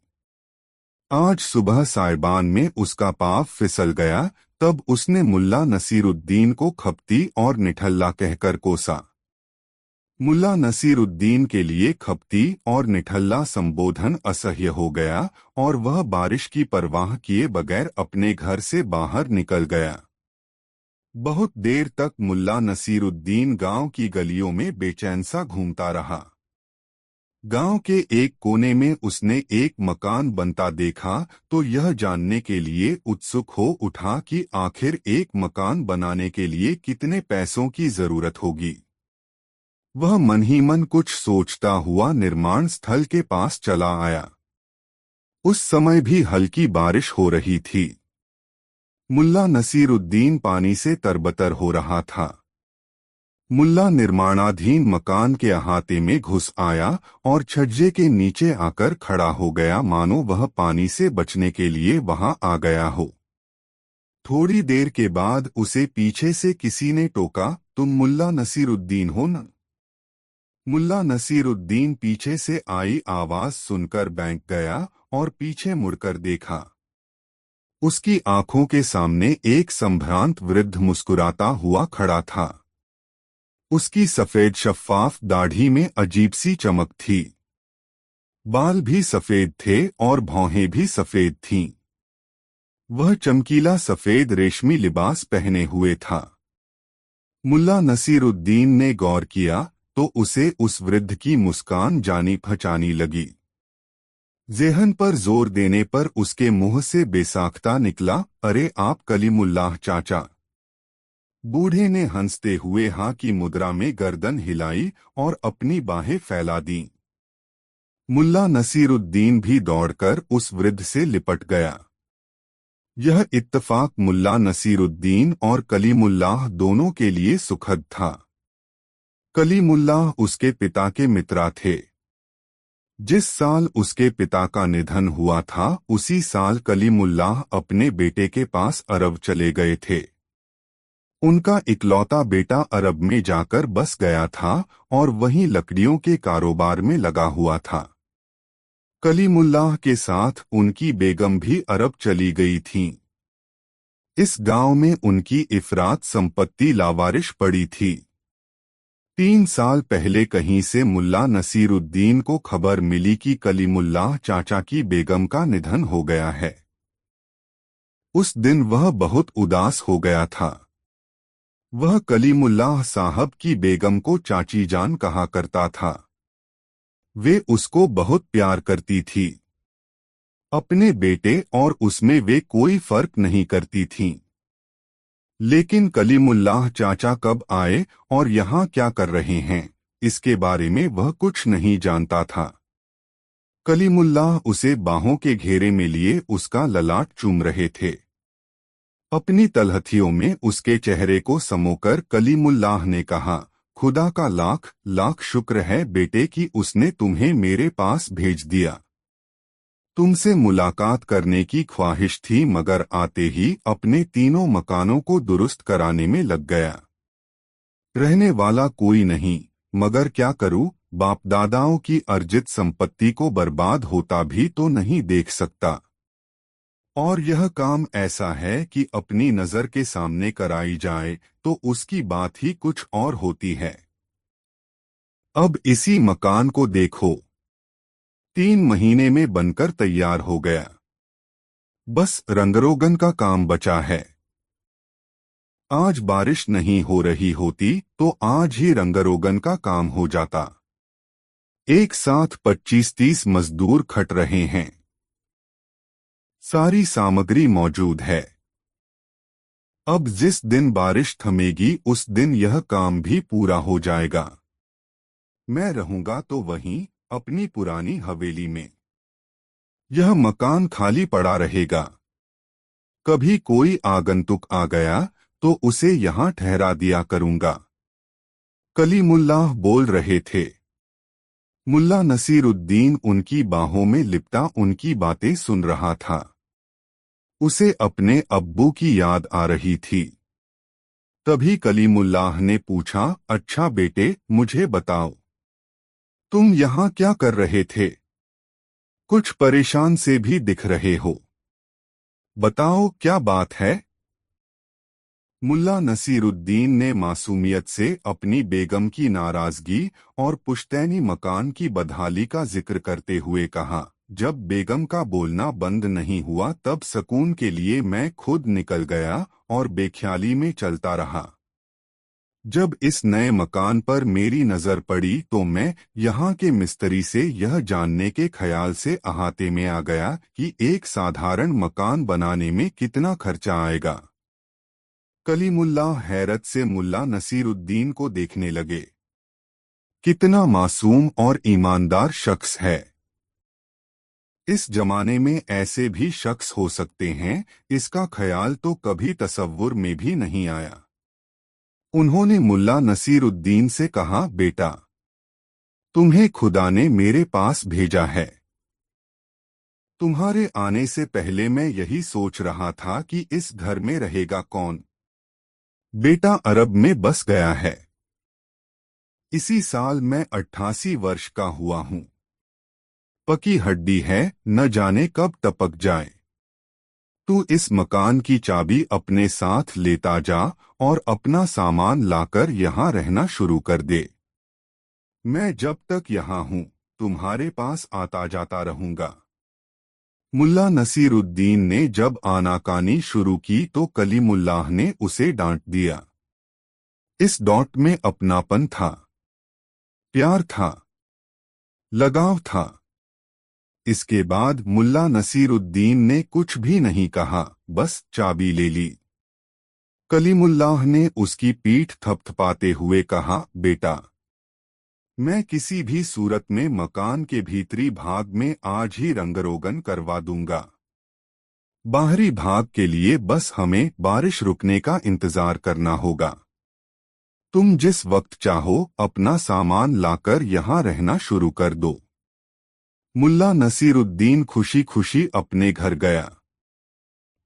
आज सुबह साइबान में उसका पाँव फिसल गया, तब उसने मुल्ला नसीरुद्दीन को खपती और निठल्ला कहकर कोसा। मुल्ला नसीरुद्दीन के लिए खपती और निठल्ला संबोधन असह्य हो गया और वह बारिश की परवाह किए बगैर अपने घर से बाहर निकल गया। बहुत देर तक मुल्ला नसीरुद्दीन गांव की गलियों में बेचैन सा घूमता रहा। गांव के एक कोने में उसने एक मकान बनता देखा तो यह जानने के लिए उत्सुक हो उठा कि आखिर एक मकान बनाने के लिए कितने पैसों की जरूरत होगी। वह मन ही मन कुछ सोचता हुआ निर्माण स्थल के पास चला आया। उस समय भी हल्की बारिश हो रही थी। मुल्ला नसीरुद्दीन पानी से तरबतर हो रहा था। मुल्ला निर्माणाधीन मकान के अहाते में घुस आया और छज्जे के नीचे आकर खड़ा हो गया, मानो वह पानी से बचने के लिए वहां आ गया हो। थोड़ी देर के बाद उसे पीछे से किसी ने टोका, तुम मुल्ला नसीरुद्दीन हो न? मुल्ला नसीरुद्दीन पीछे से आई आवाज सुनकर बैंक गया और पीछे मुड़कर देखा। उसकी आंखों के सामने एक संभ्रांत वृद्ध मुस्कुराता हुआ खड़ा था। उसकी सफेद शफ्फाफ दाढ़ी में अजीब सी चमक थी। बाल भी सफेद थे और भौहें भी सफेद थीं। वह चमकीला सफेद रेशमी लिबास पहने हुए था। मुल्ला नसीरुद्दीन ने गौर किया तो उसे उस वृद्ध की मुस्कान जानी पहचानी लगी। ज़ेहन पर जोर देने पर उसके मुंह से बेसाख्ता निकला, अरे आप कलीमुल्लाह चाचा। बूढ़े ने हंसते हुए हाँ की मुद्रा में गर्दन हिलाई और अपनी बाहें फैला दी। मुल्ला नसीरुद्दीन भी दौड़कर उस वृद्ध से लिपट गया। यह इत्तफाक मुल्ला नसीरुद्दीन और कलीमुल्लाह दोनों के लिए सुखद था। कलीमुल्लाह उसके पिता के मित्रा थे। जिस साल उसके पिता का निधन हुआ था उसी साल कलीमुल्लाह अपने बेटे के पास अरब चले गए थे। उनका इकलौता बेटा अरब में जाकर बस गया था और वहीं लकड़ियों के कारोबार में लगा हुआ था। कलीमुल्लाह के साथ उनकी बेगम भी अरब चली गई थीं। इस गांव में उनकी इफरात संपत्ति लावारिश पड़ी थी। 3 साल पहले कहीं से मुल्ला नसीरुद्दीन को खबर मिली कि कलीमुल्लाह चाचा की बेगम का निधन हो गया है। उस दिन वह बहुत उदास हो गया था। वह कलीमुल्लाह साहब की बेगम को चाची जान कहा करता था। वे उसको बहुत प्यार करती थी। अपने बेटे और उसमें वे कोई फर्क नहीं करती थीं। लेकिन कलीमुल्लाह चाचा कब आए और यहाँ क्या कर रहे हैं, इसके बारे में वह कुछ नहीं जानता था। कलीमुल्लाह उसे बाहों के घेरे में लिए उसका ललाट चूम रहे थे। अपनी तलहथियों में उसके चेहरे को समोकर कलीमुल्लाह ने कहा, खुदा का लाख लाख शुक्र है बेटे कि उसने तुम्हें मेरे पास भेज दिया। तुमसे मुलाकात करने की ख्वाहिश थी मगर आते ही अपने तीनों मकानों को दुरुस्त कराने में लग गया। रहने वाला कोई नहीं, मगर क्या करूं, बाप दादाओं की अर्जित संपत्ति को बर्बाद होता भी तो नहीं देख सकता। और यह काम ऐसा है कि अपनी नजर के सामने कराई जाए तो उसकी बात ही कुछ और होती है। अब इसी मकान को देखो। 3 महीने में बनकर तैयार हो गया। बस रंगरोगन का काम बचा है। आज बारिश नहीं हो रही होती तो आज ही रंगरोगन का काम हो जाता। एक साथ 25-30 मजदूर खट रहे हैं। सारी सामग्री मौजूद है। अब जिस दिन बारिश थमेगी उस दिन यह काम भी पूरा हो जाएगा। मैं रहूंगा तो वहीं अपनी पुरानी हवेली में। यह मकान खाली पड़ा रहेगा। कभी कोई आगंतुक आ गया तो उसे यहाँ ठहरा दिया करूंगा। कलीमुल्लाह बोल रहे थे। मुल्ला नसीरुद्दीन उनकी बाहों में लिपटा उनकी बातें सुन रहा था। उसे अपने अब्बू की याद आ रही थी। तभी कलीमुल्लाह ने पूछा, अच्छा बेटे, मुझे बताओ, तुम यहाँ क्या कर रहे थे? कुछ परेशान से भी दिख रहे हो। बताओ क्या बात है? मुल्ला नसीरुद्दीन ने मासूमियत से अपनी बेगम की नाराजगी और पुश्तैनी मकान की बदहाली का जिक्र करते हुए कहा, जब बेगम का बोलना बंद नहीं हुआ तब सुकून के लिए मैं खुद निकल गया और बेख्याली में चलता रहा। जब इस नए मकान पर मेरी नजर पड़ी तो मैं यहाँ के मिस्त्री से यह जानने के ख्याल से अहाते में आ गया कि एक साधारण मकान बनाने में कितना खर्चा आएगा। कलीमुल्लाह हैरत से मुल्ला नसीरुद्दीन को देखने लगे। कितना मासूम और ईमानदार शख्स है। इस जमाने में ऐसे भी शख्स हो सकते हैं, इसका ख्याल तो कभी तसव्वुर में भी नहीं आया। उन्होंने मुल्ला नसीरुद्दीन से कहा, बेटा, तुम्हें खुदा ने मेरे पास भेजा है। तुम्हारे आने से पहले मैं यही सोच रहा था कि इस घर में रहेगा कौन। बेटा अरब में बस गया है। इसी साल मैं 88 वर्ष का हुआ हूँ। पकी हड्डी है, न जाने कब टपक जाए। तू इस मकान की चाबी अपने साथ लेता जा और अपना सामान लाकर यहाँ रहना शुरू कर दे। मैं जब तक यहाँ हूँ तुम्हारे पास आता जाता रहूंगा। मुल्ला नसीरुद्दीन ने जब आनाकानी शुरू की तो कलीमुल्लाह ने उसे डांट दिया। इस डांट में अपनापन था, प्यार था, लगाव था। इसके बाद मुल्ला नसीरुद्दीन ने कुछ भी नहीं कहा, बस चाबी ले ली। कलीमुल्लाह ने उसकी पीठ थपथपाते हुए कहा, बेटा, मैं किसी भी सूरत में मकान के भीतरी भाग में आज ही रंगरोगन करवा दूंगा। बाहरी भाग के लिए बस हमें बारिश रुकने का इंतजार करना होगा। तुम जिस वक्त चाहो अपना सामान लाकर यहाँ रहना शुरू कर दो। मुल्ला नसीरुद्दीन खुशी खुशी अपने घर गया।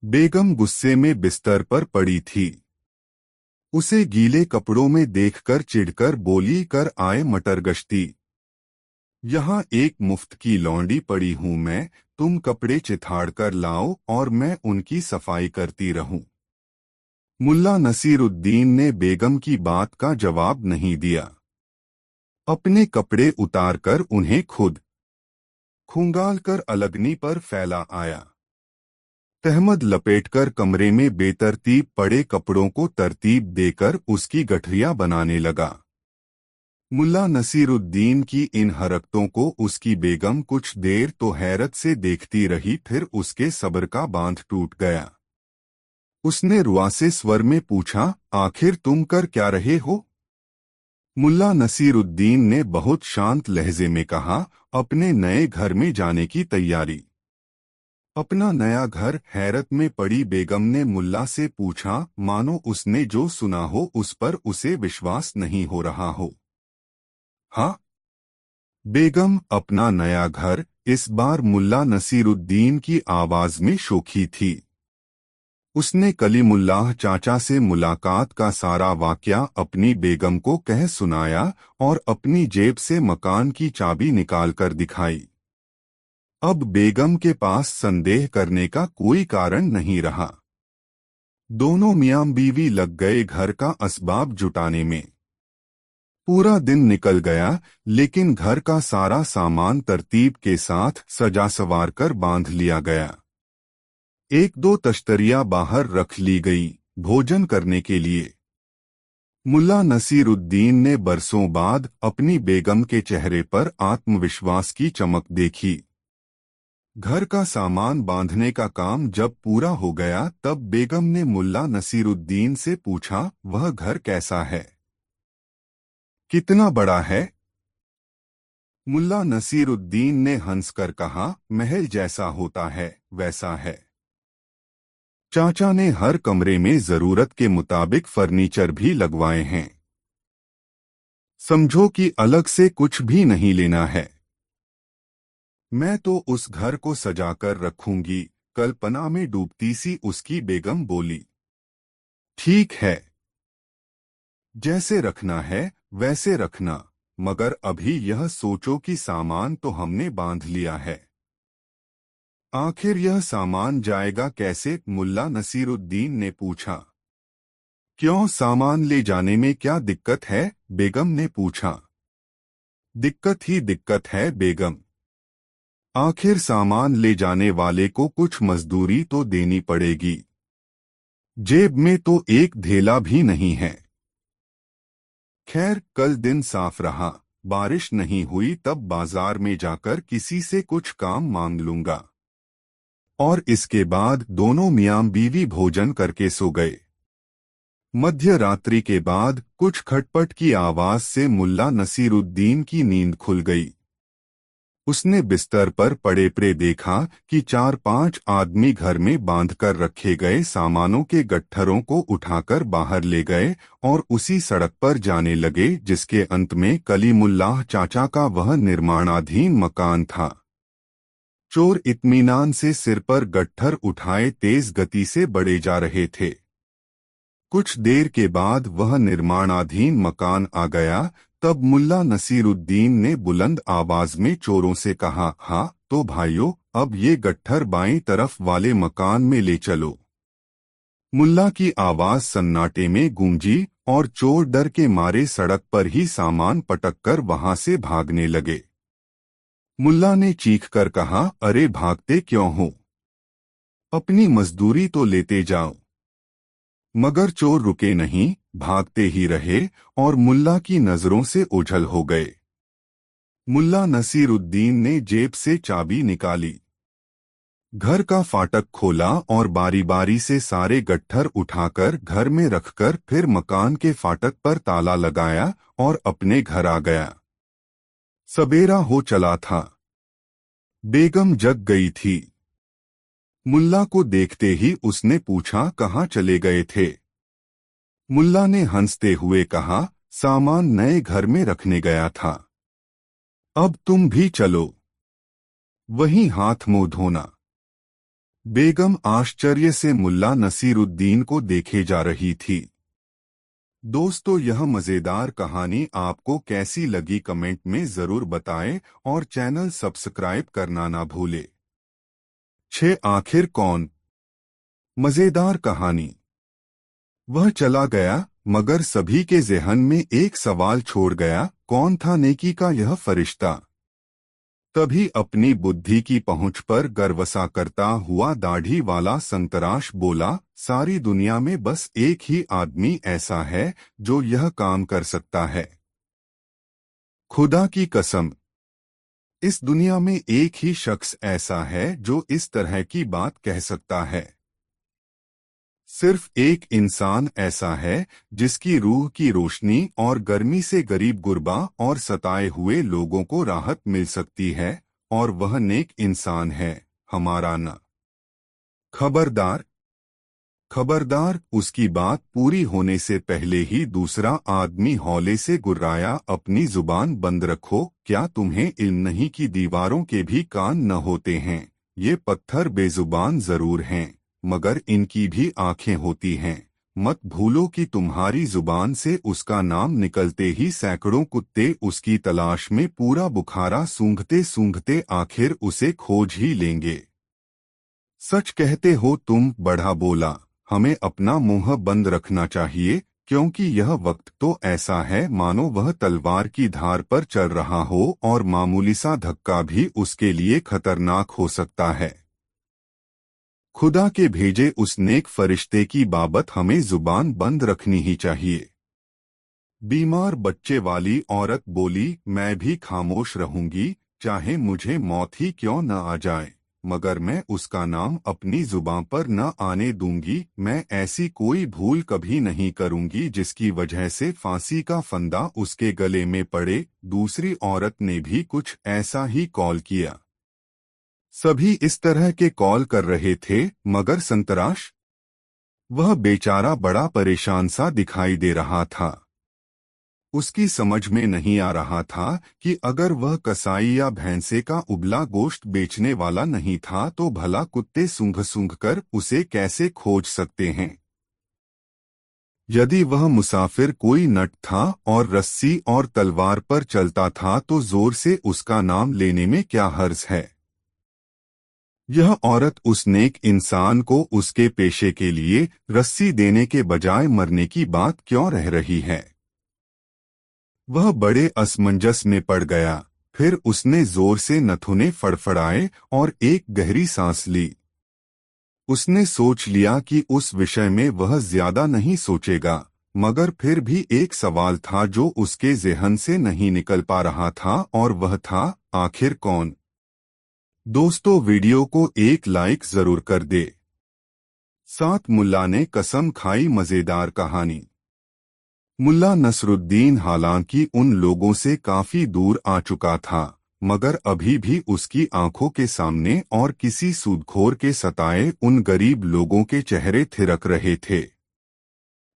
बेगम गुस्से में बिस्तर पर पड़ी थी। उसे गीले कपड़ों में देखकर चिढ़कर बोली, कर आए मटर गश्ती। यहाँ एक मुफ्त की लौंडी पड़ी हूँ मैं, तुम कपड़े चिथाड़ कर लाओ और मैं उनकी सफाई करती रहूं। मुल्ला नसीरुद्दीन ने बेगम की बात का जवाब नहीं दिया। अपने कपड़े उतारकर उन्हें खुद खंगाल कर अलगनी पर फैला आया। तहमद लपेटकर कमरे में बेतरतीब पड़े कपड़ों को तरतीब देकर उसकी गठरियां बनाने लगा। मुल्ला नसीरुद्दीन की इन हरकतों को उसकी बेगम कुछ देर तो हैरत से देखती रही, फिर उसके सब्र का बांध टूट गया। उसने रुआसे स्वर में पूछा, आखिर तुम कर क्या रहे हो? मुल्ला नसीरुद्दीन ने बहुत शांत लहजे में कहा, अपने नए घर में जाने की तैयारी। अपना नया घर? हैरत में पड़ी बेगम ने मुल्ला से पूछा, मानो उसने जो सुना हो उस पर उसे विश्वास नहीं हो रहा हो। हाँ बेगम, अपना नया घर। इस बार मुल्ला नसीरुद्दीन की आवाज में शोखी थी। उसने कलीमुल्लाह चाचा से मुलाकात का सारा वाकया अपनी बेगम को कह सुनाया और अपनी जेब से मकान की चाबी निकालकर दिखाई। अब बेगम के पास संदेह करने का कोई कारण नहीं रहा। दोनों मियां बीवी लग गए घर का असबाब जुटाने में। पूरा दिन निकल गया, लेकिन घर का सारा सामान तरतीब के साथ सजा संवार कर बांध लिया गया। एक दो तश्तरियां बाहर रख ली गई भोजन करने के लिए। मुल्ला नसीरुद्दीन ने बरसों बाद अपनी बेगम के चेहरे पर आत्मविश्वास की चमक देखी। घर का सामान बांधने का काम जब पूरा हो गया तब बेगम ने मुल्ला नसीरुद्दीन से पूछा, वह घर कैसा है, कितना बड़ा है? मुल्ला नसीरुद्दीन ने हंसकर कहा, महल जैसा होता है वैसा है। चाचा ने हर कमरे में जरूरत के मुताबिक फर्नीचर भी लगवाए हैं। समझो कि अलग से कुछ भी नहीं लेना है। मैं तो उस घर को सजाकर रखूंगी, कल्पना में डूबती सी उसकी बेगम बोली। ठीक है, जैसे रखना है वैसे रखना, मगर अभी यह सोचो कि सामान तो हमने बांध लिया है। आखिर यह सामान जाएगा कैसे? मुल्ला नसीरुद्दीन ने पूछा। क्यों, सामान ले जाने में क्या दिक्कत है? बेगम ने पूछा। दिक्कत ही दिक्कत है बेगम। आखिर सामान ले जाने वाले को कुछ मजदूरी तो देनी पड़ेगी। जेब में तो एक धेला भी नहीं है। खैर, कल दिन साफ रहा, बारिश नहीं हुई, तब बाजार में जाकर किसी से कुछ काम मांग लूंगा। और इसके बाद दोनों मियां बीवी भोजन करके सो गए। मध्य रात्रि के बाद कुछ खटपट की आवाज से मुल्ला नसीरुद्दीन की नींद खुल गई। उसने बिस्तर पर पड़े पड़े देखा कि 4-5 आदमी घर में बांधकर रखे गए सामानों के गट्ठरों को उठाकर बाहर ले गए और उसी सड़क पर जाने लगे जिसके अंत में कलीमुल्लाह चाचा का वह निर्माणाधीन मकान था। चोर इत्मीनान से सिर पर गट्ठर उठाए तेज गति से बढ़े जा रहे थे। कुछ देर के बाद वह निर्माणाधीन मकान आ गया। तब मुल्ला नसीरुद्दीन ने बुलंद आवाज में चोरों से कहा, हाँ तो भाइयों, अब ये गट्ठर बाईं तरफ वाले मकान में ले चलो। मुल्ला की आवाज सन्नाटे में गूंजी और चोर डर के मारे सड़क पर ही सामान पटककर वहां से भागने लगे। मुल्ला ने चीखकर कहा, अरे भागते क्यों हो, अपनी मजदूरी तो लेते जाओ। मगर चोर रुके नहीं, भागते ही रहे और मुल्ला की नजरों से ओझल हो गए। मुल्ला नसीरुद्दीन ने जेब से चाबी निकाली, घर का फाटक खोला और बारी बारी से सारे गट्ठर उठाकर घर में रखकर फिर मकान के फाटक पर ताला लगाया और अपने घर आ गया। सबेरा हो चला था। बेगम जग गई थी। मुल्ला को देखते ही उसने पूछा, कहाँ चले गए थे? मुल्ला ने हंसते हुए कहा, सामान नए घर में रखने गया था। अब तुम भी चलो, वहीं हाथ मुंह धोना। बेगम आश्चर्य से मुल्ला नसीरुद्दीन को देखे जा रही थी। दोस्तों, यह मजेदार कहानी आपको कैसी लगी कमेंट में जरूर बताएं और चैनल सब्सक्राइब करना ना भूले। 6 आखिर कौन? मजेदार कहानी। वह चला गया, मगर सभी के ज़हन में एक सवाल छोड़ गया, कौन था नेकी का यह फरिश्ता? तभी अपनी बुद्धि की पहुंच पर गर्वसा करता हुआ दाढ़ी वाला संतराश बोला, सारी दुनिया में बस एक ही आदमी ऐसा है जो यह काम कर सकता है। खुदा की कसम, इस दुनिया में एक ही शख्स ऐसा है जो इस तरह की बात कह सकता है। सिर्फ एक इंसान ऐसा है जिसकी रूह की रोशनी और गर्मी से गरीब गुरबा और सताए हुए लोगों को राहत मिल सकती है, और वह नेक इंसान है, हमारा न। खबरदार, खबरदार! उसकी बात पूरी होने से पहले ही दूसरा आदमी हौले से गुर्राया, अपनी जुबान बंद रखो, क्या तुम्हें इल्म नहीं कि दीवारों के भी कान न होते हैं? ये पत्थर बेजुबान जरूर हैं, मगर इनकी भी आंखें होती हैं। मत भूलो कि तुम्हारी जुबान से उसका नाम निकलते ही सैकड़ों कुत्ते उसकी तलाश में पूरा बुखारा सूंघते सूंघते आखिर उसे खोज ही लेंगे। सच कहते हो तुम, बढ़ा बोला। हमें अपना मुंह बंद रखना चाहिए, क्योंकि यह वक्त तो ऐसा है मानो वह तलवार की धार पर चल रहा हो और मामूली सा धक्का भी उसके लिए खतरनाक हो सकता है। खुदा के भेजे उस नेक फरिश्ते की बाबत हमें जुबान बंद रखनी ही चाहिए। बीमार बच्चे वाली औरत बोली, मैं भी खामोश रहूंगी, चाहे मुझे मौत ही क्यों न आ जाए, मगर मैं उसका नाम अपनी जुबान पर न आने दूंगी। मैं ऐसी कोई भूल कभी नहीं करूंगी जिसकी वजह से फांसी का फंदा उसके गले में पड़े। दूसरी औरत ने भी कुछ ऐसा ही कॉल किया। सभी इस तरह के कॉल कर रहे थे, मगर संतराश, वह बेचारा बड़ा परेशान सा दिखाई दे रहा था। उसकी समझ में नहीं आ रहा था कि अगर वह कसाई या भैंसे का उबला गोश्त बेचने वाला नहीं था तो भला कुत्ते सूंघ कर उसे कैसे खोज सकते हैं। यदि वह मुसाफिर कोई नट था और रस्सी और तलवार पर चलता था तो जोर से उसका नाम लेने में क्या हर्ज है। यह औरत उस नेक इंसान को उसके पेशे के लिए रस्सी देने के बजाय मरने की बात क्यों रह रही है। वह बड़े असमंजस में पड़ गया। फिर उसने जोर से नथुने फड़फड़ाए और एक गहरी सांस ली। उसने सोच लिया कि उस विषय में वह ज्यादा नहीं सोचेगा, मगर फिर भी एक सवाल था जो उसके ज़हन से नहीं निकल पा रहा था, और वह था, आखिर कौन। दोस्तों, वीडियो को एक लाइक जरूर कर दे। साथ मुल्ला ने कसम खाई मजेदार कहानी। मुल्ला नसरुद्दीन हालांकि उन लोगों से काफी दूर आ चुका था, मगर अभी भी उसकी आंखों के सामने और किसी सूदखोर के सताए उन गरीब लोगों के चेहरे थिरक रहे थे।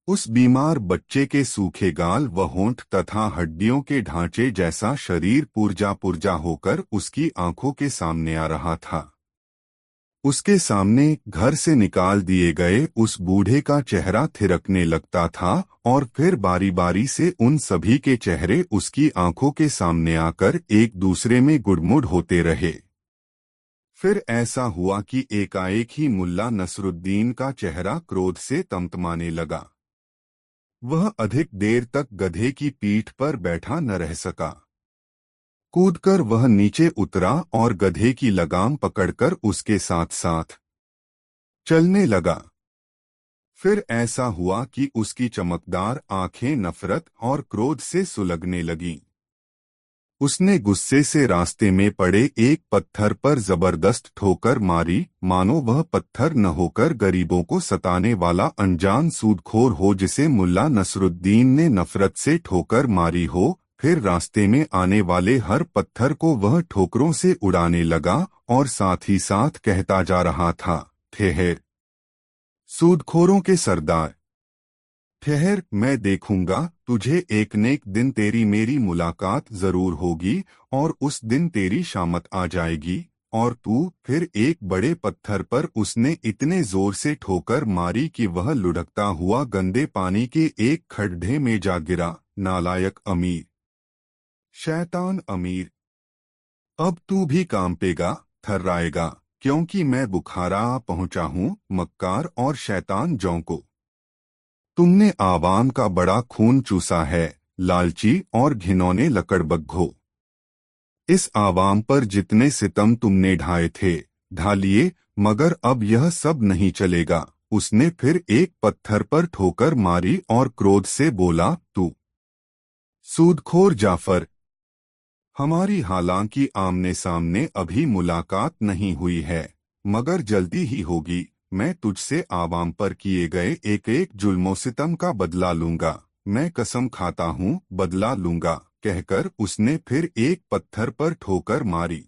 उस बीमार बच्चे के सूखे गाल व होंठ तथा हड्डियों के ढांचे जैसा शरीर पुर्जा पुर्जा होकर उसकी आंखों के सामने आ रहा था। उसके सामने घर से निकाल दिए गए उस बूढ़े का चेहरा थिरकने लगता था, और फिर बारी बारी से उन सभी के चेहरे उसकी आंखों के सामने आकर एक दूसरे में गुड़मुड़ होते रहे। फिर ऐसा हुआ कि एकाएक ही मुल्ला नसरुद्दीन का चेहरा क्रोध से तमतमाने लगा। वह अधिक देर तक गधे की पीठ पर बैठा न रह सका। कूदकर वह नीचे उतरा और गधे की लगाम पकड़कर उसके साथ साथ चलने लगा। फिर ऐसा हुआ कि उसकी चमकदार आंखें नफरत और क्रोध से सुलगने लगीं। उसने गुस्से से रास्ते में पड़े एक पत्थर पर जबरदस्त ठोकर मारी, मानो वह पत्थर न होकर गरीबों को सताने वाला अनजान सूदखोर हो जिसे मुल्ला नसरुद्दीन ने नफरत से ठोकर मारी हो। फिर रास्ते में आने वाले हर पत्थर को वह ठोकरों से उड़ाने लगा और साथ ही साथ कहता जा रहा था, ठहर सूदखोरों के सरदार, ठहर, मैं देखूंगा तुझे। एक न एक दिन तेरी मेरी मुलाकात जरूर होगी, और उस दिन तेरी शामत आ जाएगी और तू। फिर एक बड़े पत्थर पर उसने इतने जोर से ठोकर मारी कि वह लुढ़कता हुआ गंदे पानी के एक खड्डे में जा गिरा। नालायक अमीर, शैतान अमीर, अब तू भी कांपेगा, थर्राएगा, क्योंकि मैं बुखारा आ पहुंचा हूं, मक्कार और शैतान जौं को। तुमने आवाम का बड़ा खून चूसा है, लालची और घिनौने लकड़बग्घो। इस आवाम पर जितने सितम तुमने ढाए थे, ढा लिए, मगर अब यह सब नहीं चलेगा। उसने फिर एक पत्थर पर ठोकर मारी और क्रोध से बोला, तू सूदखोर जाफर, हमारी हालांकि आमने सामने अभी मुलाकात नहीं हुई है, मगर जल्दी ही होगी। मैं तुझसे आवाम पर किए गए एक एक जुल्मो सितम का बदला लूंगा, मैं कसम खाता हूँ बदला लूंगा, कहकर उसने फिर एक पत्थर पर ठोकर मारी।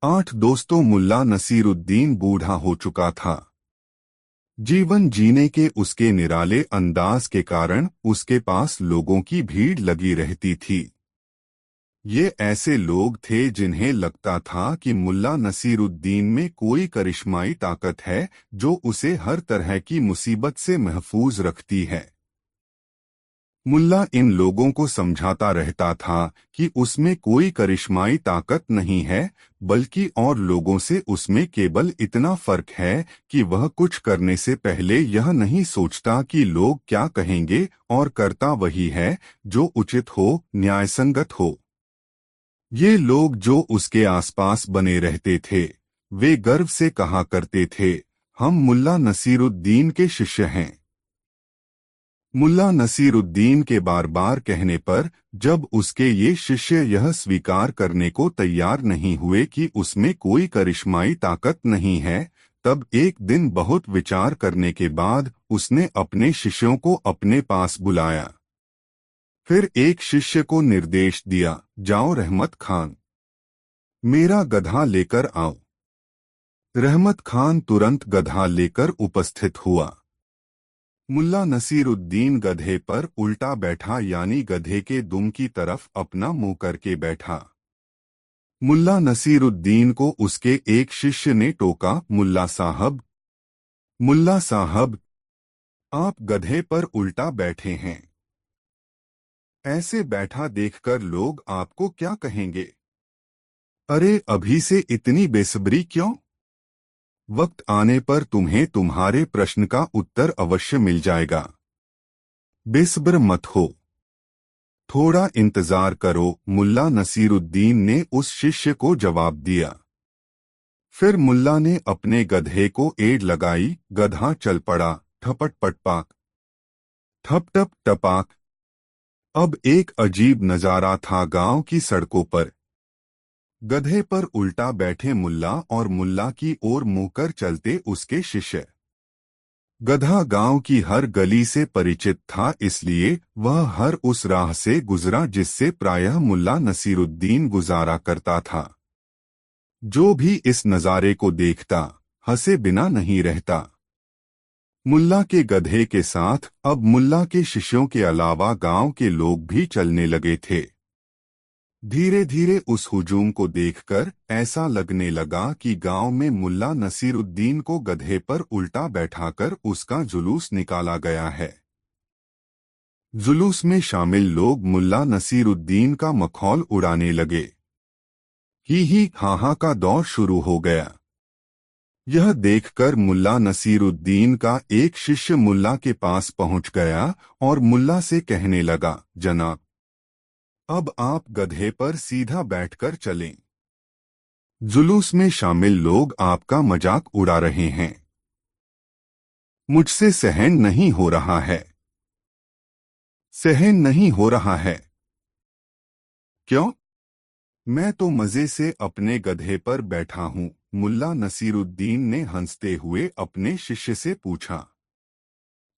8 दोस्तों, मुल्ला नसीरुद्दीन बूढ़ा हो चुका था। जीवन जीने के उसके निराले अंदाज के कारण उसके पास लोगों की भीड़ लगी रहती थी। ये ऐसे लोग थे जिन्हें लगता था कि मुल्ला नसीरुद्दीन में कोई करिश्माई ताकत है जो उसे हर तरह की मुसीबत से महफूज रखती है। मुल्ला इन लोगों को समझाता रहता था कि उसमें कोई करिश्माई ताकत नहीं है, बल्कि और लोगों से उसमें केवल इतना फर्क है कि वह कुछ करने से पहले यह नहीं सोचता कि लोग क्या कहेंगे, और करता वही है जो उचित हो, न्यायसंगत हो। ये लोग जो उसके आसपास बने रहते थे, वे गर्व से कहा करते थे, हम मुल्ला नसीरुद्दीन के शिष्य हैं। मुल्ला नसीरुद्दीन के बार बार कहने पर जब उसके ये शिष्य यह स्वीकार करने को तैयार नहीं हुए कि उसमें कोई करिश्माई ताकत नहीं है, तब एक दिन बहुत विचार करने के बाद उसने अपने शिष्यों को अपने पास बुलाया। फिर एक शिष्य को निर्देश दिया, जाओ रहमत खान, मेरा गधा लेकर आओ। रहमत खान तुरंत गधा लेकर उपस्थित हुआ। मुल्ला नसीरुद्दीन गधे पर उल्टा बैठा, यानी गधे के दुम की तरफ अपना मुंह करके बैठा। मुल्ला नसीरुद्दीन को उसके एक शिष्य ने टोका, मुल्ला साहब, मुल्ला साहब, आप गधे पर उल्टा बैठे हैं। ऐसे बैठा देखकर लोग आपको क्या कहेंगे? अरे अभी से इतनी बेसब्री क्यों? वक्त आने पर तुम्हें तुम्हारे प्रश्न का उत्तर अवश्य मिल जाएगा। बेसब्र मत हो, थोड़ा इंतजार करो, मुल्ला नसीरुद्दीन ने उस शिष्य को जवाब दिया। फिर मुल्ला ने अपने गधे को एड़ लगाई, गधा चल पड़ा, ठपट पटपाक, ठप टप टपाक। अब एक अजीब नजारा था गांव की सड़कों पर। गधे पर उल्टा बैठे मुल्ला और मुल्ला की ओर मुंह कर चलते उसके शिष्य। गधा गांव की हर गली से परिचित था, इसलिए वह हर उस राह से गुजरा जिससे प्रायः मुल्ला नसीरुद्दीन गुजारा करता था। जो भी इस नज़ारे को देखता, हंसे बिना नहीं रहता। मुल्ला के गधे के साथ अब मुल्ला के शिष्यों के अलावा गांव के लोग भी चलने लगे थे। धीरे धीरे उस हुजूम को देखकर ऐसा लगने लगा कि गांव में मुल्ला नसीरुद्दीन को गधे पर उल्टा बैठाकर उसका जुलूस निकाला गया है। जुलूस में शामिल लोग मुल्ला नसीरुद्दीन का मखौल उड़ाने लगे। ही हा का दौर शुरू हो गया। यह देखकर मुल्ला नसीरुद्दीन का एक शिष्य मुल्ला के पास पहुंच गया और मुल्ला से कहने लगा, जनाब, अब आप गधे पर सीधा बैठकर चलें। जुलूस में शामिल लोग आपका मजाक उड़ा रहे हैं। मुझसे सहन नहीं हो रहा है। सहन नहीं हो रहा है। क्यों? मैं तो मजे से अपने गधे पर बैठा हूं, मुल्ला नसीरुद्दीन ने हंसते हुए अपने शिष्य से पूछा।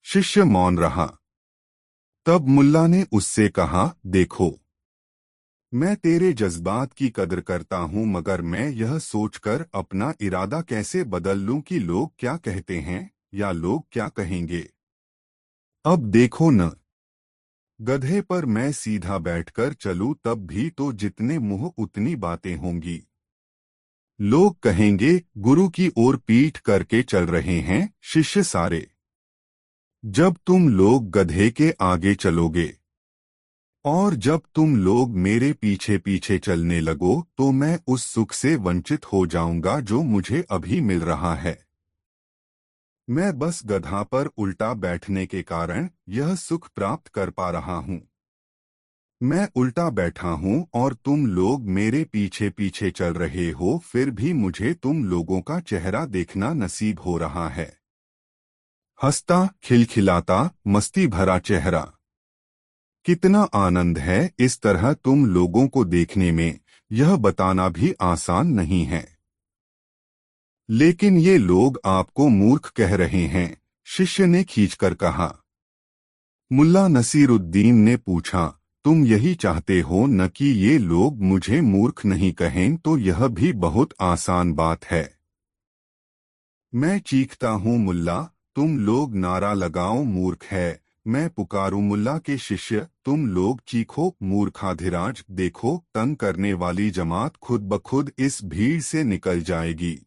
शिष्य मौन रहा। तब मुल्ला ने उससे कहा, देखो, मैं तेरे जज्बात की कदर करता हूं, मगर मैं यह सोचकर अपना इरादा कैसे बदल लूं कि लोग क्या कहते हैं या लोग क्या कहेंगे। अब देखो न, गधे पर मैं सीधा बैठकर चलूं तब भी तो जितने मुंह उतनी बातें होंगी। लोग कहेंगे, गुरु की ओर पीठ करके चल रहे हैं शिष्य सारे। जब तुम लोग गधे के आगे चलोगे और जब तुम लोग मेरे पीछे पीछे चलने लगो तो मैं उस सुख से वंचित हो जाऊंगा जो मुझे अभी मिल रहा है। मैं बस गधा पर उल्टा बैठने के कारण यह सुख प्राप्त कर पा रहा हूं। मैं उल्टा बैठा हूं और तुम लोग मेरे पीछे पीछे चल रहे हो, फिर भी मुझे तुम लोगों का चेहरा देखना नसीब हो रहा है। हंसता, खिलखिलाता, मस्ती भरा चेहरा। कितना आनंद है इस तरह तुम लोगों को देखने में, यह बताना भी आसान नहीं है। लेकिन ये लोग आपको मूर्ख कह रहे हैं, शिष्य ने खींचकर कहा। मुल्ला नसीरुद्दीन ने पूछा, तुम यही चाहते हो न कि ये लोग मुझे मूर्ख नहीं कहें? तो यह भी बहुत आसान बात है। मैं चीखता हूँ, मुल्ला, तुम लोग नारा लगाओ, मूर्ख है। मैं पुकारूं, मुल्ला के शिष्य, तुम लोग चीखो, मूर्खाधिराज। देखो, तंग करने वाली जमात खुद ब खुद इस भीड़ से निकल जाएगी।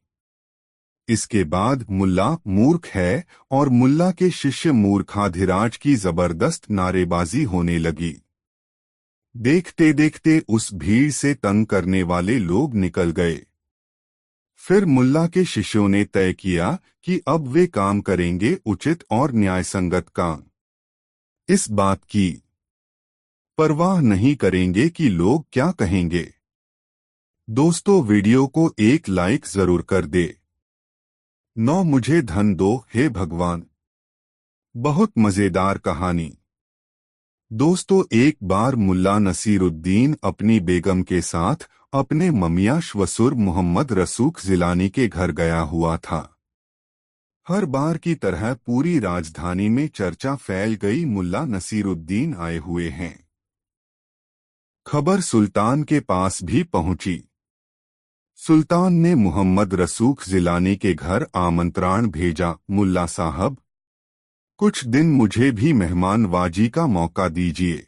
इसके बाद मुल्ला मूर्ख है और मुल्ला के शिष्य मूर्खाधिराज की जबरदस्त नारेबाजी होने लगी। देखते देखते उस भीड़ से तंग करने वाले लोग निकल गए। फिर मुल्ला के शिष्यों ने तय किया कि अब वे काम करेंगे उचित और न्यायसंगत काम। इस बात की परवाह नहीं करेंगे कि लोग क्या कहेंगे। दोस्तों, वीडियो को एक लाइक जरूर कर दे। 9 मुझे धन दो हे भगवान। बहुत मजेदार कहानी। दोस्तों, एक बार मुल्ला नसीरुद्दीन अपनी बेगम के साथ अपने ममिया श्वसुर मोहम्मद रसूख जिलानी के घर गया हुआ था। हर बार की तरह पूरी राजधानी में चर्चा फैल गई, मुल्ला नसीरुद्दीन आए हुए हैं। खबर सुल्तान के पास भी पहुंची। सुल्तान ने मोहम्मद रसूख जिलानी के घर आमंत्रण भेजा, मुल्ला साहब, कुछ दिन मुझे भी मेहमानवाजी का मौका दीजिए।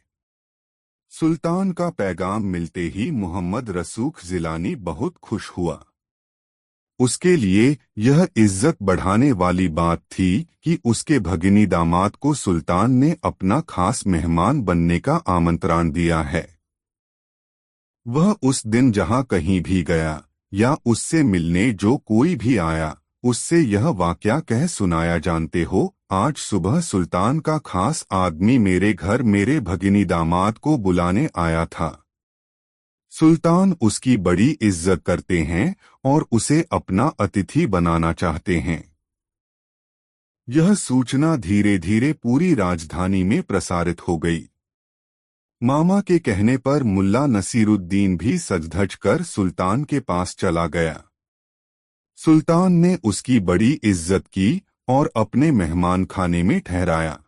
सुल्तान का पैगाम मिलते ही मोहम्मद रसूख जिलानी बहुत खुश हुआ। उसके लिए यह इज्जत बढ़ाने वाली बात थी कि उसके भगिनी दामाद को सुल्तान ने अपना खास मेहमान बनने का आमंत्रण दिया है। वह उस दिन जहां कहीं भी गया या उससे मिलने जो कोई भी आया, उससे यह वाकया कह सुनाया, जानते हो, आज सुबह सुल्तान का खास आदमी मेरे घर मेरे भगिनी दामाद को बुलाने आया था। सुल्तान उसकी बड़ी इज्जत करते हैं और उसे अपना अतिथि बनाना चाहते हैं। यह सूचना धीरे धीरे पूरी राजधानी में प्रसारित हो गई। मामा के कहने पर मुल्ला नसीरुद्दीन भी सज-धज कर सुल्तान के पास चला गया। सुल्तान ने उसकी बड़ी इज्जत की और अपने मेहमान खाने में ठहराया।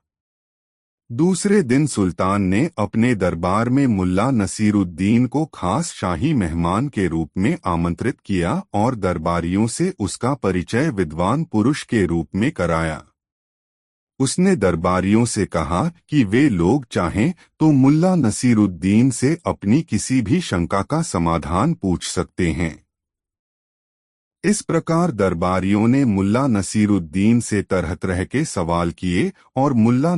दूसरे दिन सुल्तान ने अपने दरबार में मुल्ला नसीरुद्दीन को खास शाही मेहमान के रूप में आमंत्रित किया और दरबारियों से उसका परिचय विद्वान पुरुष के रूप में कराया। उसने दरबारियों से कहा कि वे लोग चाहें तो मुल्ला नसीरुद्दीन से अपनी किसी भी शंका का समाधान पूछ सकते हैं। इस प्रकार दरबारियों ने मुल्ला नसीरुद्दीन से तरह तरह के सवाल किए और मुल्ला